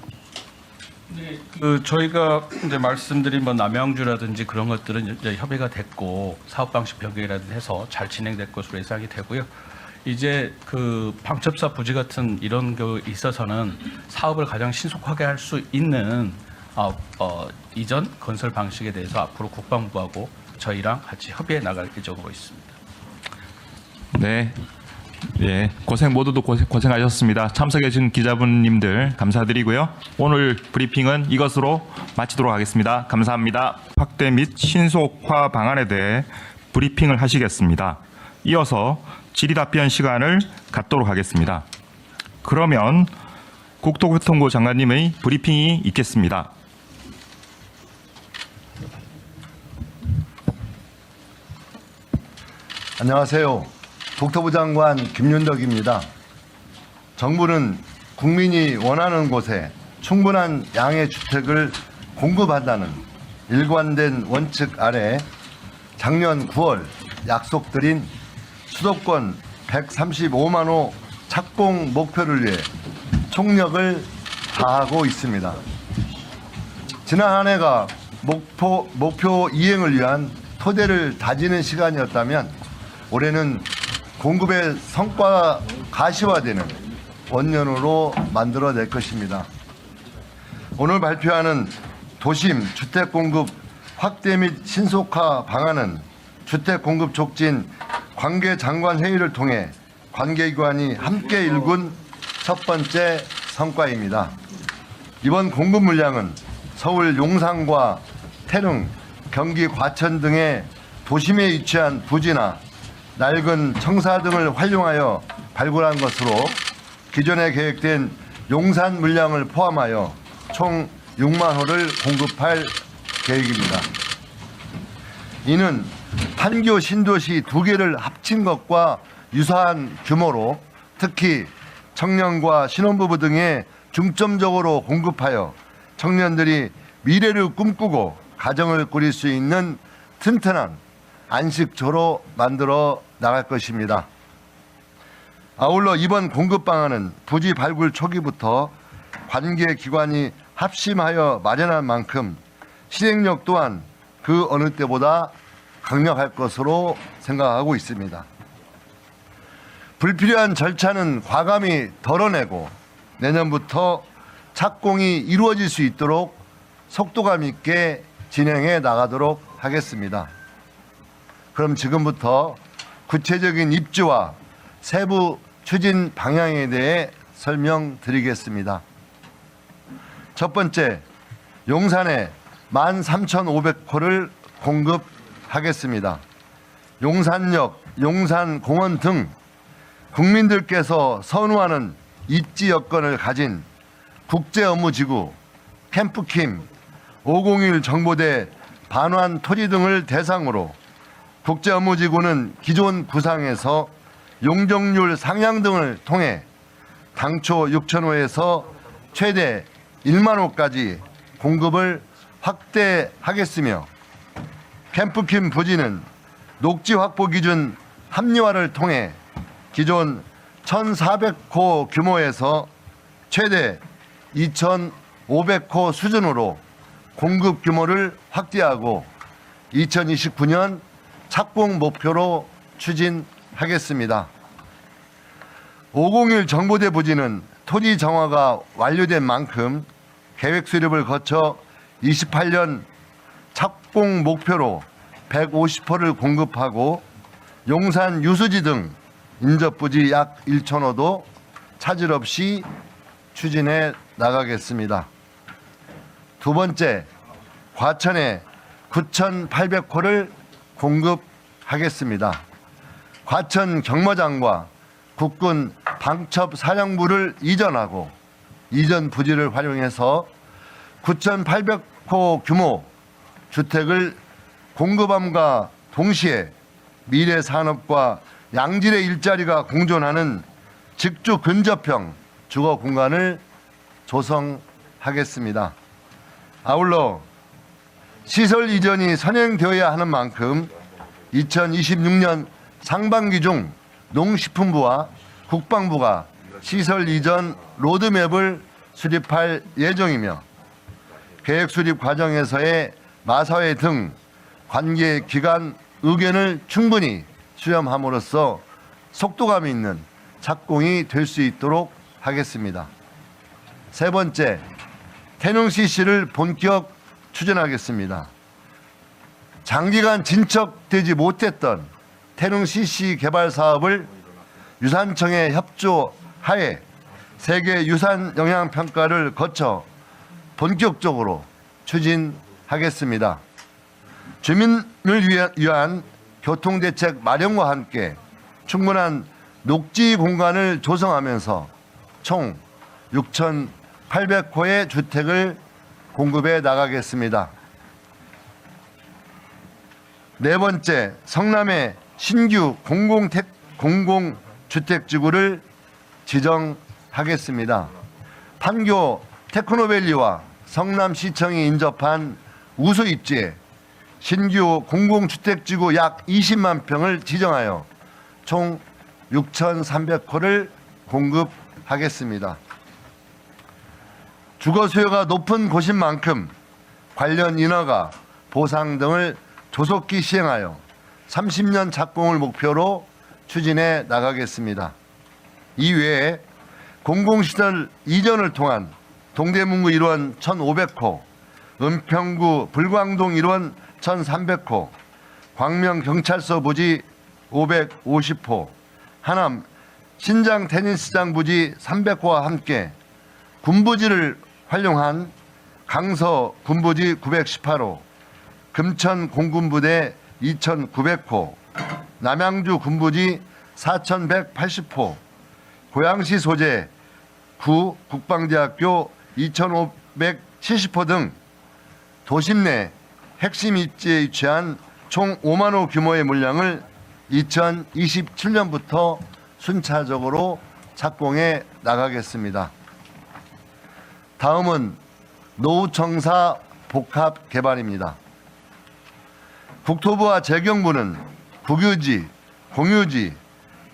네, 그 저희가 이제 말씀드린 뭐 남양주라든지 그런 것들은 이제 협의가 됐고 사업 방식 변경이라든지 해서 잘 진행될 것으로 예상이 되고요. 이제 그 방첩사 부지 같은 이런 거 있어서는 사업을 가장 신속하게 할 수 있는 이전 건설 방식에 대해서 앞으로 국방부하고 저희랑 같이 협의해 나갈 예정으로 있습니다. 네. 예, 모두도 고생하셨습니다. 참석해 주신 기자분님들 감사드리고요. 오늘 브리핑은 이것으로 마치도록 하겠습니다. 감사합니다. 확대 및 신속화 방안에 대해 브리핑을 하시겠습니다. 이어서 질의답변 시간을 갖도록 하겠습니다. 그러면 국토교통부 장관님의 브리핑이 있겠습니다. 안녕하세요. 국토부 장관 김윤덕입니다. 정부는 국민이 원하는 곳에 충분한 양의 주택을 공급한다는 일관된 원칙 아래 작년 9월 약속드린 수도권 135만 호 착공 목표를 위해 총력을 다하고 있습니다. 지난 한 해가 목표 이행을 위한 토대를 다지는 시간이었다면 올해는 공급의 성과가 가시화되는 원년으로 만들어낼 것입니다. 오늘 발표하는 도심 주택 공급 확대 및 신속화 방안은 주택 공급 촉진 관계 장관 회의를 통해 관계기관이 함께 일군 첫 번째 성과입니다. 이번 공급 물량은 서울 용산과 태릉, 경기 과천 등의 도심에 위치한 부지나 낡은 청사 등을 활용하여 발굴한 것으로 기존에 계획된 용산 물량을 포함하여 총 6만 호를 공급할 계획입니다. 이는 판교 신도시 2개를 합친 것과 유사한 규모로 특히 청년과 신혼부부 등에 중점적으로 공급하여 청년들이 미래를 꿈꾸고 가정을 꾸릴 수 있는 튼튼한 안식처로 만들어 나갈 것입니다. 아울러 이번 공급 방안은 부지 발굴 초기부터 관계 기관이 합심하여 마련한 만큼 실행력 또한 그 어느 때보다 강력할 것으로 생각하고 있습니다. 불필요한 절차는 과감히 덜어내고 내년부터 착공이 이루어질 수 있도록 속도감 있게 진행해 나가도록 하겠습니다. 그럼 지금부터 구체적인 입지와 세부 추진 방향에 대해 설명드리겠습니다. 첫 번째, 용산에 13,500호를 공급하겠습니다. 용산역, 용산공원 등 국민들께서 선호하는 입지 여건을 가진 국제업무지구, 캠프킴, 501 정보대, 반환 토지 등을 대상으로 국제업무지구는 기존 구상에서 용적률 상향 등을 통해 당초 6,000호에서 최대 1만 호까지 공급을 확대하겠으며 캠프킴 부지는 녹지 확보 기준 합리화를 통해 기존 1,400호 규모에서 최대 2,500호 수준으로 공급 규모를 확대하고 2029년 착공 목표로 추진하겠습니다. 501 정보대 부지는 토지 정화가 완료된 만큼 계획 수립을 거쳐 28년 착공 목표로 150호를 공급하고 용산 유수지 등 인접부지 약 1,000호도 차질 없이 추진해 나가겠습니다. 두 번째, 과천에 9,800호를 공급하겠습니다. 과천 경마장과 국군 방첩사령부를 이전하고 이전 부지를 활용해서 9,800호 규모 주택을 공급함과 동시에 미래 산업과 양질의 일자리가 공존하는 직주 근접형 주거 공간을 조성하겠습니다. 아울러 시설 이전이 선행되어야 하는 만큼 2026년 상반기 중 농식품부와 국방부가 시설 이전 로드맵을 수립할 예정이며 계획 수립 과정에서의 마사회 등 관계 기관 의견을 충분히 수렴함으로써 속도감 있는 착공이 될 수 있도록 하겠습니다. 세 번째, 태릉 CC를 본격 추진하겠습니다. 장기간 진척되지 못했던 태릉 CC 개발 사업을 유산청의 협조하에 세계 유산 영향 평가를 거쳐 본격적으로 추진하겠습니다. 주민을 위한 교통대책 마련과 함께 충분한 녹지 공간을 조성하면서 총 6,800호의 주택을 공급해 나가겠습니다. 네 번째, 성남에 신규 공공주택지구를 지정하겠습니다. 판교 테크노밸리와 성남시청이 인접한 우수 입지에 신규 공공주택지구 약 20만 평을 지정하여 총 6,300호를 공급하겠습니다. 주거 수요가 높은 곳인 만큼 관련 인허가, 보상 등을 조속히 시행하여 30년 착공을 목표로 추진해 나가겠습니다. 이외에 공공시설 이전을 통한 동대문구 1원 1,500호, 은평구 불광동 1원 1,300호, 광명경찰서 부지 550호, 하남 신장 테니스장 부지 300호와 함께 군부지를 활용한 강서 군부지 918호, 금천 공군부대 2,900호, 남양주 군부지 4,180호, 고양시 소재 구 국방대학교 2,570호 등 도심 내 핵심 입지에 위치한 총 5만 호 규모의 물량을 2027년부터 순차적으로 착공해 나가겠습니다. 다음은 노후청사 복합 개발입니다. 국토부와 재경부는 국유지, 공유지,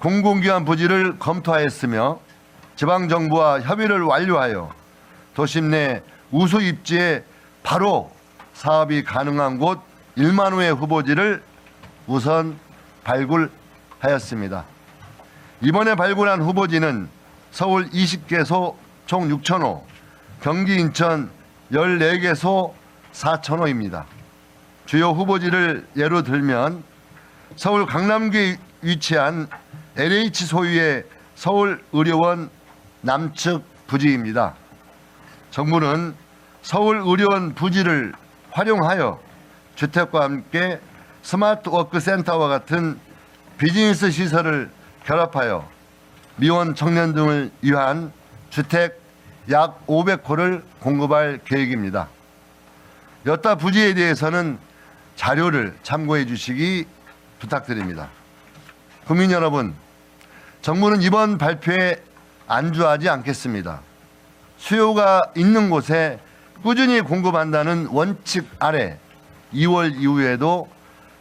공공기관 부지를 검토하였으며 지방정부와 협의를 완료하여 도심 내 우수 입지에 바로 사업이 가능한 곳 1만 호의 후보지를 우선 발굴하였습니다. 이번에 발굴한 후보지는 서울 20개소 총 6,000호, 경기 인천 14개소 4,000호입니다. 주요 후보지를 예로 들면 서울 강남구에 위치한 LH 소유의 서울의료원 남측 부지입니다. 정부는 서울의료원 부지를 활용하여 주택과 함께 스마트워크 센터와 같은 비즈니스 시설을 결합하여 미혼 청년 등을 위한 주택 약 500호를 공급할 계획입니다. 여타 부지에 대해서는 자료를 참고해 주시기 부탁드립니다. 국민 여러분, 정부는 이번 발표에 안주하지 않겠습니다. 수요가 있는 곳에 꾸준히 공급한다는 원칙 아래 2월 이후에도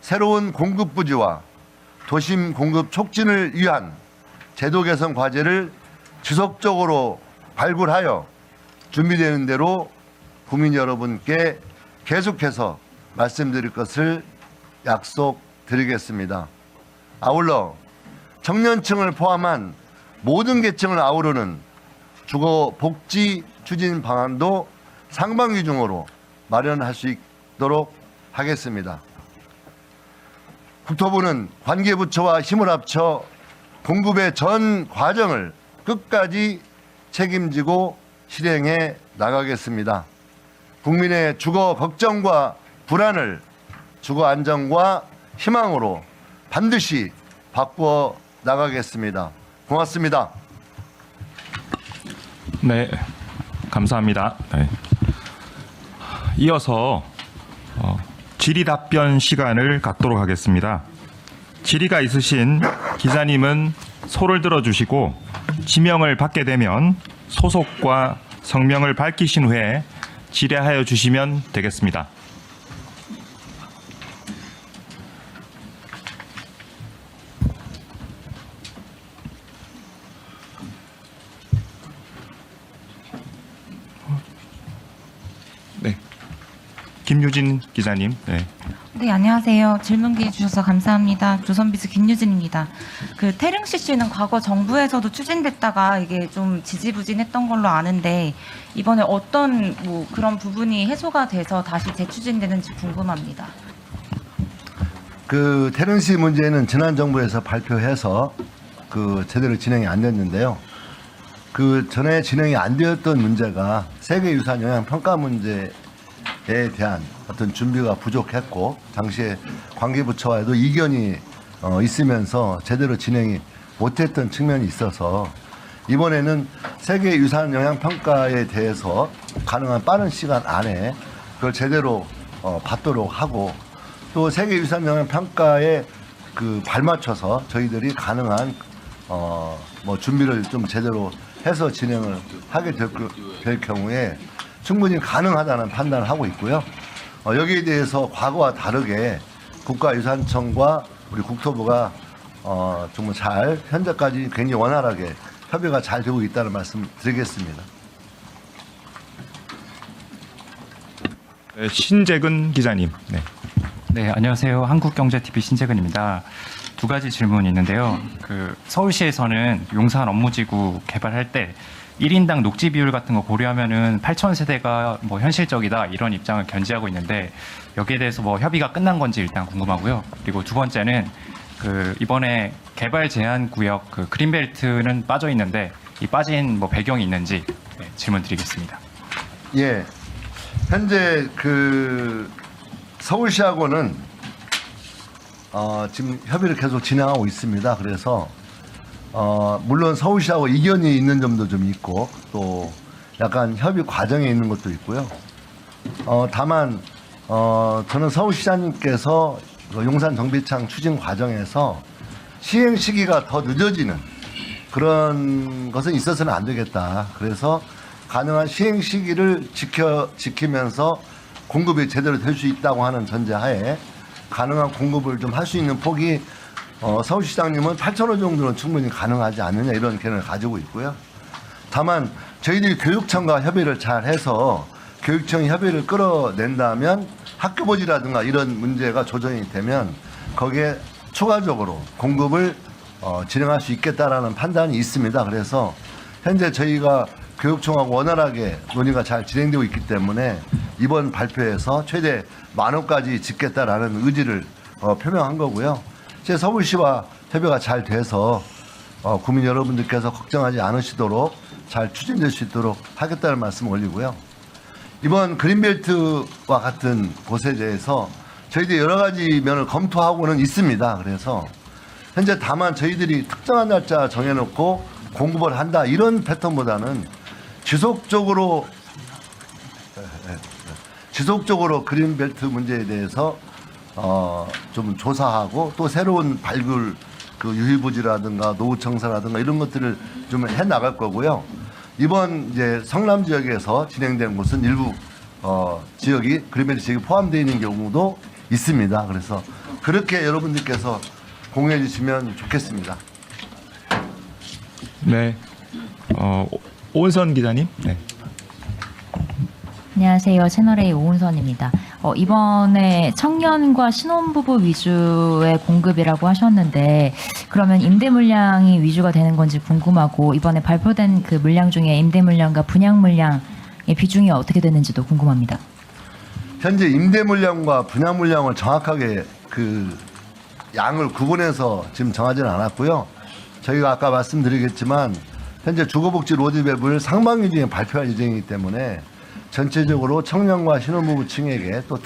새로운 공급 부지와 도심 공급 촉진을 위한 제도 개선 과제를 지속적으로 발굴하여 준비되는 대로 국민 여러분께 계속해서 말씀드릴 것을 약속드리겠습니다. 아울러 청년층을 포함한 모든 계층을 아우르는 주거 복지 추진 방안도 상반기 중으로 마련할 수 있도록 하겠습니다. 국토부는 관계부처와 힘을 합쳐 공급의 전 과정을 끝까지 책임지고 실행해 나가겠습니다. 국민의 주거 걱정과 불안을 주거 안정과 희망으로 반드시 바꾸어 나가겠습니다. 고맙습니다. 네, 감사합니다. 네. 이어서 질의 답변 시간을 갖도록 하겠습니다. 질의가 있으신 기자님은 소를 들어주시고 지명을 받게 되면 소속과 성명을 밝히신 후에 질의하여 주시면 되겠습니다. 네, 김유진 기자님. 네. 네, 안녕하세요. 질문 기회 주셔서 감사합니다. 조선비즈 김유진입니다. 그 태릉 CC는 과거 정부에서도 추진됐다가 이게 좀 지지부진했던 걸로 아는데 이번에 어떤 뭐 그런 부분이 해소가 돼서 다시 재추진되는지 궁금합니다. 그 태릉시 문제는 지난 정부에서 발표해서 그 제대로 진행이 안 됐는데요. 그 전에 진행이 안 되었던 문제가 세계유산 영향 평가 문제에 대한 어떤 준비가 부족했고 당시에 관계부처와도 이견이 있으면서 제대로 진행이 못했던 측면이 있어서 이번에는 세계유산 영향 평가에 대해서 가능한 빠른 시간 안에 그걸 제대로 받도록 하고 또 세계유산 영향 평가의 그 발맞춰서 저희들이 가능한 뭐 준비를 좀 제대로 해서 진행을 하게 될 경우에 충분히 가능하다는 판단을 하고 있고요. 여기에 대해서 과거와 다르게 국가유산청과 우리 국토부가 정말 잘 현재까지 굉장히 원활하게 협의가 잘 되고 있다는 말씀 드리겠습니다. 네, 신재근 기자님. 네. 네, 안녕하세요. 한국경제TV 신재근입니다. 두 가지 질문이 있는데요. 서울시에서는 용산 업무지구 개발할 때 1인당 녹지 비율 같은 거 고려하면은 8,000세대가 뭐 현실적이다 이런 입장을 견지하고 있는데 여기에 대해서 뭐 협의가 끝난 건지 일단 궁금하고요. 그리고 두 번째는 이번에 개발 제한 구역 그린벨트는 빠져 있는데 이 빠진 뭐 배경이 있는지 질문 드리겠습니다. 예, 현재 서울시하고는 지금 협의를 계속 진행하고 있습니다. 그래서 물론 서울시하고 이견이 있는 점도 좀 있고 또 약간 협의 과정에 있는 것도 있고요. 다만 저는 서울시장님께서 용산 정비창 추진 과정에서 시행 시기가 더 늦어지는 그런 것은 있어서는 안 되겠다. 그래서 가능한 시행 시기를 지키면서 공급이 제대로 될 수 있다고 하는 전제하에 가능한 공급을 좀 할 수 있는 폭이 서울시장님은 8,000호 정도는 충분히 가능하지 않느냐 이런 견해를 가지고 있고요. 다만 저희들이 교육청과 협의를 잘 해서 교육청이 협의를 끌어낸다면 학교보지라든가 이런 문제가 조정이 되면 거기에 추가적으로 공급을 진행할 수 있겠다라는 판단이 있습니다. 그래서 현재 저희가 교육청하고 원활하게 논의가 잘 진행되고 있기 때문에 이번 발표에서 최대 10,000호까지 짓겠다라는 의지를 표명한 거고요. 제 서울시와 협의가 잘 돼서 국민 여러분들께서 걱정하지 않으시도록 잘 추진될 수 있도록 하겠다는 말씀을 올리고요. 이번 그린벨트와 같은 곳에 대해서 저희들이 여러 가지 면을 검토하고는 있습니다. 그래서 현재 다만 저희들이 특정한 날짜 정해놓고 공급을 한다 이런 패턴보다는 지속적으로 그린벨트 문제에 대해서 좀 조사하고 또 새로운 발굴 유희부지라든가 노후청사라든가 이런 것들을 좀 해 나갈 거고요. 이번 이제 성남 지역에서 진행된 곳은 일부 지역이 그린벨트 지역이 포함되어 있는 경우도 있습니다. 그래서 그렇게 여러분들께서 공유해 주시면 좋겠습니다. 네. 오은선 기자님. 네. 안녕하세요. 채널A 오은선입니다. 이번에 청년과 신혼부부 위주의 공급이라고 하셨는데 그러면 임대 물량이 위주가 되는 건지 궁금하고 이번에 발표된 그 물량 중에 임대 물량과 분양 물량의 비중이 어떻게 되는지도 궁금합니다. 현재 임대 물량과 분양 물량을 정확하게 양을 구분해서 지금 정하지는 않았고요. 저희가 아까 말씀드리겠지만 현재 주거복지 로드맵을 상반기 중에 발표할 예정이기 때문에 전체적으로 청년과 신혼부부층에게 또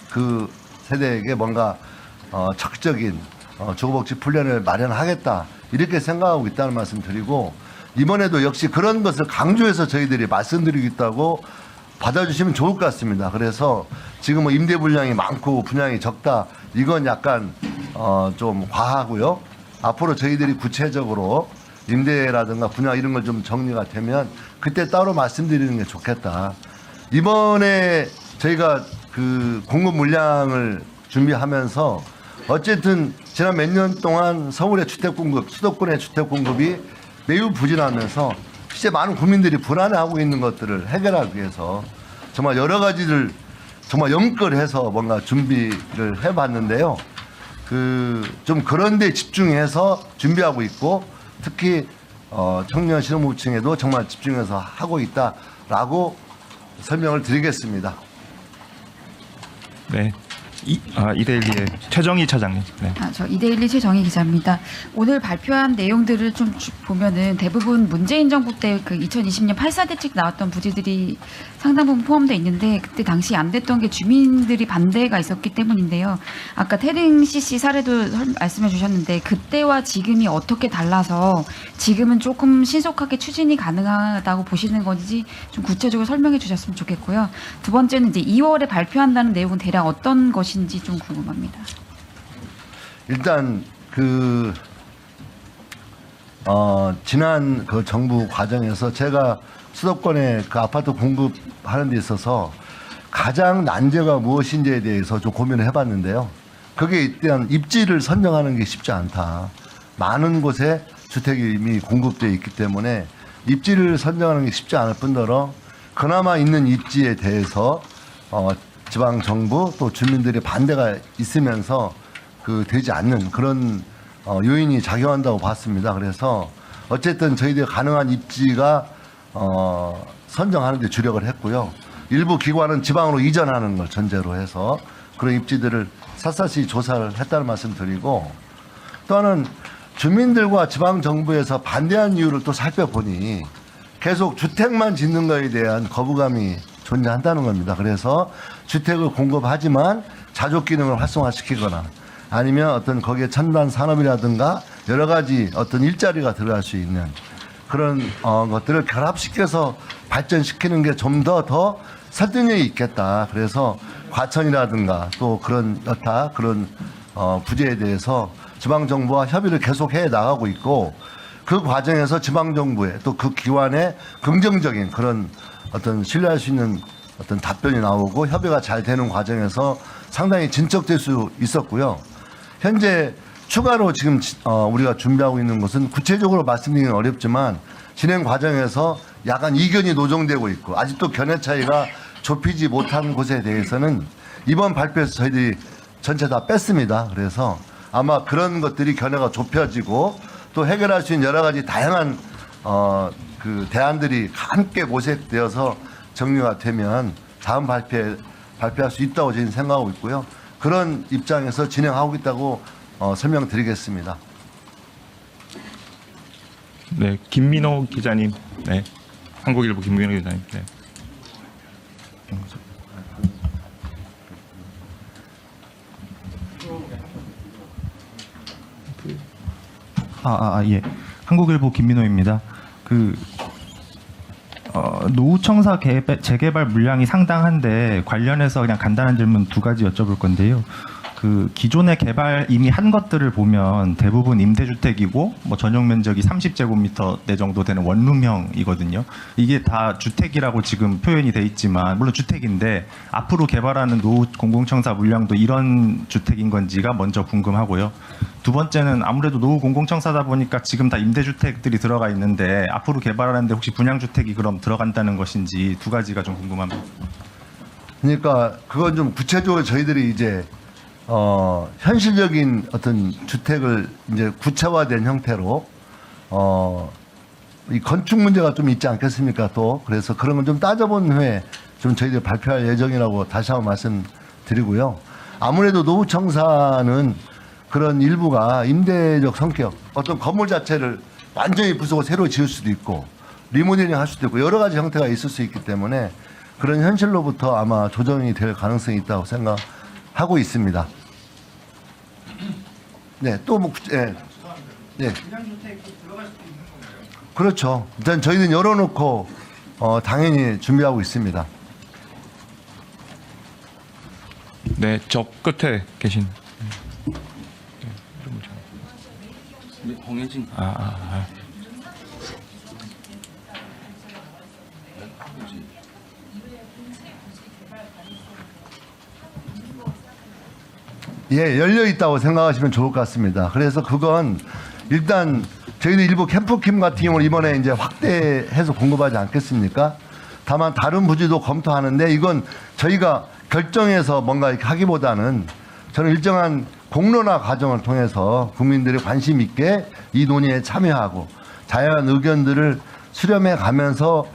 그 세대에게 뭔가 적극적인 주거복지 플랜을 마련하겠다 이렇게 생각하고 있다는 말씀 드리고 이번에도 역시 그런 것을 강조해서 저희들이 말씀드리겠다고 받아주시면 좋을 것 같습니다. 그래서 지금 뭐 임대 물량이 많고 분양이 적다 이건 약간 좀 과하고요. 앞으로 저희들이 구체적으로 임대라든가 분양 이런 걸 좀 정리가 되면 그때 따로 말씀드리는 게 좋겠다. 이번에 저희가 공급 물량을 준비하면서 어쨌든 지난 몇 년 동안 서울의 주택 공급, 수도권의 주택 공급이 매우 부진하면서 실제 많은 국민들이 불안해하고 있는 것들을 해결하기 위해서 정말 여러 가지를 정말 연끌해서 뭔가 준비를 해봤는데요. 좀 그런 데 집중해서 준비하고 있고 특히 청년 신혼부부층에도 정말 집중해서 하고 있다라고 설명을 드리겠습니다. 네. 이데일리의 최정희 차장님. 네. 저 이데일리 최정희 기자입니다. 오늘 발표한 내용들을 좀 보면은 대부분 문재인 정부 때 2020년 8.4 대책 나왔던 부지들이 상당 부분 포함되어 있는데 그때 당시 안 됐던 게 주민들이 반대가 있었기 때문인데요. 아까 태릉 CC 사례도 말씀해 주셨는데 그때와 지금이 어떻게 달라서 지금은 조금 신속하게 추진이 가능하다고 보시는 건지 좀 구체적으로 설명해 주셨으면 좋겠고요. 두 번째는 이제 2월에 발표한다는 내용은 대략 어떤 것인지 좀 궁금합니다. 일단 지난 그 정부 과정에서 제가 수도권에 그 아파트 공급하는 데 있어서 가장 난제가 무엇인지에 대해서 좀 고민을 해봤는데요. 그게 일단 입지를 선정하는 게 쉽지 않다. 많은 곳에 주택이 이미 공급되어 있기 때문에 입지를 선정하는 게 쉽지 않을 뿐더러 그나마 있는 입지에 대해서 지방 정부 또 주민들의 반대가 있으면서 그 되지 않는 그런 요인이 작용한다고 봤습니다. 그래서 어쨌든 저희들 가능한 입지가 선정하는 데 주력을 했고요. 일부 기관은 지방으로 이전하는 걸 전제로 해서 그런 입지들을 샅샅이 조사를 했다는 말씀 드리고, 또 하나는 주민들과 지방 정부에서 반대한 이유를 또 살펴보니 계속 주택만 짓는 것에 대한 거부감이 존재한다는 겁니다. 그래서 주택을 공급하지만 자족 기능을 활성화시키거나 아니면 어떤 거기에 첨단 산업이라든가 여러 가지 어떤 일자리가 들어갈 수 있는 그런 것들을 결합시켜서 발전시키는 게 좀 더 설득력이 있겠다. 그래서 과천이라든가 또 그런 여타 그런 부재에 대해서 지방정부와 협의를 계속해 나가고 있고, 그 과정에서 지방정부의 또 그 기관의 긍정적인 그런 어떤 신뢰할 수 있는 어떤 답변이 나오고 협의가 잘 되는 과정에서 상당히 진척될 수 있었고요. 현재 추가로 지금 우리가 준비하고 있는 것은 구체적으로 말씀드리기는 어렵지만 진행 과정에서 약간 이견이 노정되고 있고 아직도 견해 차이가 좁히지 못한 곳에 대해서는 이번 발표에서 저희들이 전체 다 뺐습니다. 그래서 아마 그런 것들이 견해가 좁혀지고 또 해결할 수 있는 여러 가지 다양한 그 대안들이 함께 모색되어서 정리가 되면 다음 발표할 수 있다고 저희는 생각하고 있고요. 그런 입장에서 진행하고 있다고 설명드리겠습니다. 네, 김민호 기자님. 네, 한국일보 김민호 기자님. 네. 예. 한국일보 김민호입니다. 노후청사 재개발 물량이 상당한데 관련해서 그냥 간단한 질문 두 가지 여쭤볼 건데요. 기존의 개발 이미 한 것들을 보면 대부분 임대주택이고 뭐 전용 면적이 30제곱미터 내 정도 되는 원룸형이거든요. 이게 다 주택이라고 지금 표현이 돼 있지만 물론 주택인데 앞으로 개발하는 노후 공공청사 물량도 이런 주택인 건지가 먼저 궁금하고요. 두 번째는 아무래도 노후 공공청사다 보니까 지금 다 임대주택들이 들어가 있는데 앞으로 개발하는데 혹시 분양주택이 그럼 들어간다는 것인지 두 가지가 좀 궁금합니다. 그러니까 그건 좀 구체적으로 저희들이 이제 현실적인 어떤 주택을 이제 구체화된 형태로 이 건축 문제가 좀 있지 않겠습니까? 또 그래서 그런 건 좀 따져본 후에 좀 저희들 발표할 예정이라고 다시 한번 말씀드리고요. 아무래도 노후청사는 그런 일부가 임대적 성격, 어떤 건물 자체를 완전히 부수고 새로 지을 수도 있고 리모델링 할 수도 있고 여러 가지 형태가 있을 수 있기 때문에 그런 현실로부터 아마 조정이 될 가능성이 있다고 생각하고 있습니다. 네, 또 뭐, 네. 그렇죠. 일단 저희는 열어놓고 당연히 준비하고 있습니다. 네, 저 끝에 계신. 홍혜진. 예, 열려 있다고 생각하시면 좋을 것 같습니다. 그래서 그건 일단 저희도 일부 캠프킴 같은 경우는 이번에 이제 확대해서 공급하지 않겠습니까? 다만 다른 부지도 검토하는데 이건 저희가 결정해서 뭔가 이렇게 하기보다는 저는 일정한 공론화 과정을 통해서 국민들이 관심 있게 이 논의에 참여하고 다양한 의견들을 수렴해 가면서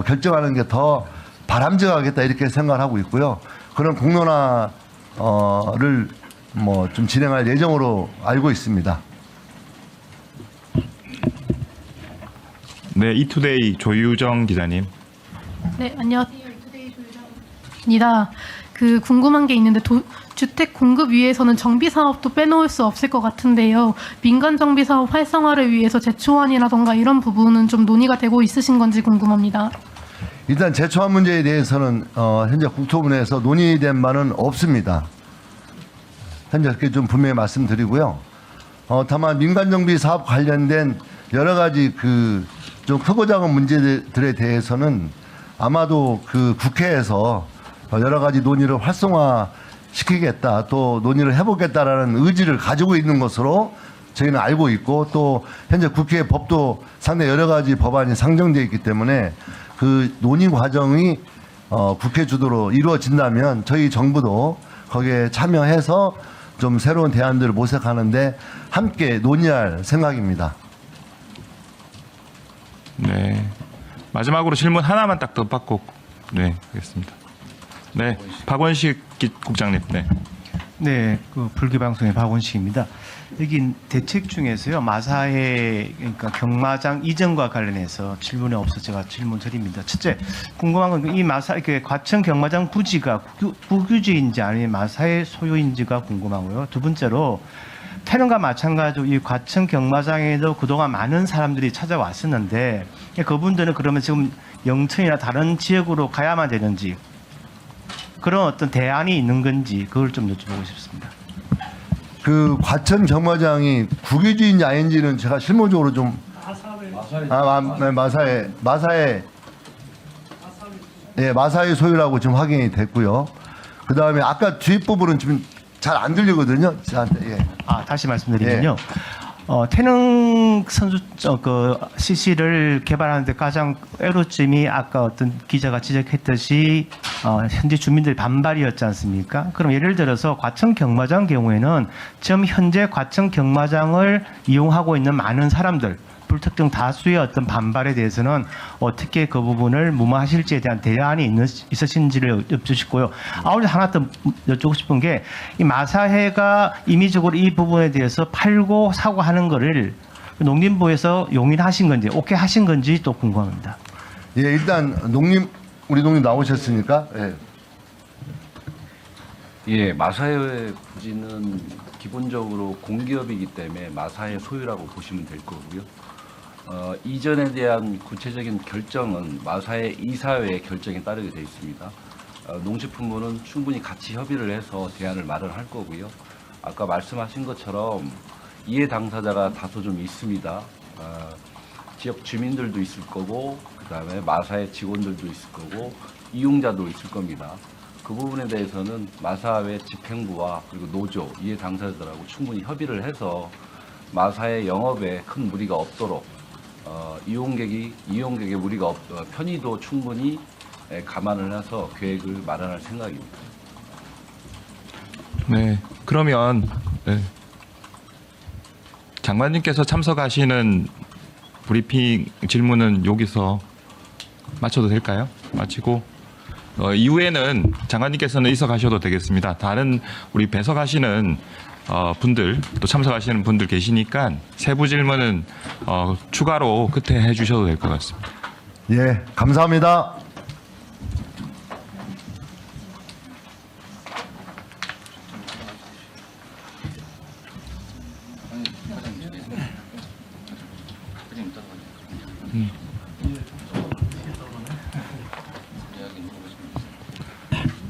결정하는 게 더 바람직하겠다 이렇게 생각을 하고 있고요. 그런 공론화를 뭐 좀 진행할 예정으로 알고 있습니다. 네, 이투데이 조유정 기자님. 네, 안녕하세요. 이투데이 조유정입니다. 궁금한 게 있는데 주택 공급 위해서는 정비 사업도 빼놓을 수 없을 것 같은데요. 민간 정비 사업 활성화를 위해서 재초안이라던가 이런 부분은 좀 논의가 되고 있으신 건지 궁금합니다. 일단 재초안 문제에 대해서는 현재 국토부에서 논의된 바는 없습니다. 현재 그렇게 좀 분명히 말씀드리고요. 다만 민간 정비 사업 관련된 여러 가지 그 좀 크고 작은 문제들에 대해서는 아마도 그 국회에서 여러 가지 논의를 활성화시키겠다, 또 논의를 해보겠다라는 의지를 가지고 있는 것으로 저희는 알고 있고, 또 현재 국회 법도 상당히 여러 가지 법안이 상정되어 있기 때문에 그 논의 과정이 국회 주도로 이루어진다면 저희 정부도 거기에 참여해서 좀 새로운 대안들을 모색하는데 함께 논의할 생각입니다. 네. 마지막으로 질문 하나만 딱 더 받고 네, 하겠습니다. 네. 박원식 국장님. 네. 네, 그 불교 방송의 박원식입니다. 여기 대책 중에서요, 마사회 그러니까 경마장 이전과 관련해서 질문이 없어 제가 질문 드립니다. 첫째, 궁금한 건 이 마사 그 과천 경마장 부지가 국유지인지 아니면 마사회 소유인지가 궁금하고요. 두 번째로 태릉과 마찬가지로 이 과천 경마장에도 그동안 많은 사람들이 찾아왔었는데 그분들은 그러면 지금 영천이나 다른 지역으로 가야만 되는지, 그런 어떤 대안이 있는 건지 그걸 좀 여쭤보고 싶습니다. 그 과천 경마장이 국유지인지 아닌지는 제가 실무적으로 좀 마사회 소유라고 지금 확인이 됐고요. 그 다음에 아까 뒷부분은 지금 잘 안 들리거든요. 저한테. 예. 다시 말씀드리면요. 태릉 선수 그 CC를 개발하는데 가장 애로점이 아까 어떤 기자가 지적했듯이 현재 주민들 반발이었지 않습니까? 그럼 예를 들어서 과천 경마장 경우에는 지금 현재 과천 경마장을 이용하고 있는 많은 사람들, 불특정 다수의 어떤 반발에 대해서는 어떻게 그 부분을 무마하실지에 대한 대안이 있으신지를 여쭙고요. 아울러 하나 더 여쭙고 싶은 게 이 마사회가 임의적으로 이 부분에 대해서 팔고 사고 하는 거를 농림부에서 용인하신 건지 오케이 하신 건지 또 궁금합니다. 예, 일단 우리 농림 나오셨으니까. 예. 예, 마사회 부지는 기본적으로 공기업이기 때문에 마사회 소유라고 보시면 될 거고요. 이전에 대한 구체적인 결정은 마사회 이사회의 결정에 따르게 되어 있습니다. 농식품부는 충분히 같이 협의를 해서 대안을 마련할 거고요. 아까 말씀하신 것처럼 이해 당사자가 다소 좀 있습니다. 지역 주민들도 있을 거고, 그 다음에 마사회 직원들도 있을 거고, 이용자도 있을 겁니다. 그 부분에 대해서는 마사회 집행부와 그리고 노조, 이해 당사자들하고 충분히 협의를 해서 마사회 영업에 큰 무리가 없도록 이용객의 무리가 편의도 충분히 감안을 해서 계획을 마련할 생각입니다. 네. 그러면 네. 장관님께서 참석하시는 브리핑 질문은 여기서 마쳐도 될까요? 마치고 이후에는 장관님께서는 있어가셔도 되겠습니다. 다른 우리 배석하시는 분들 또 참석하시는 분들 계시니까 세부 질문은 추가로 끝에 해주셔도 될 것 같습니다. 예, 감사합니다.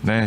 네.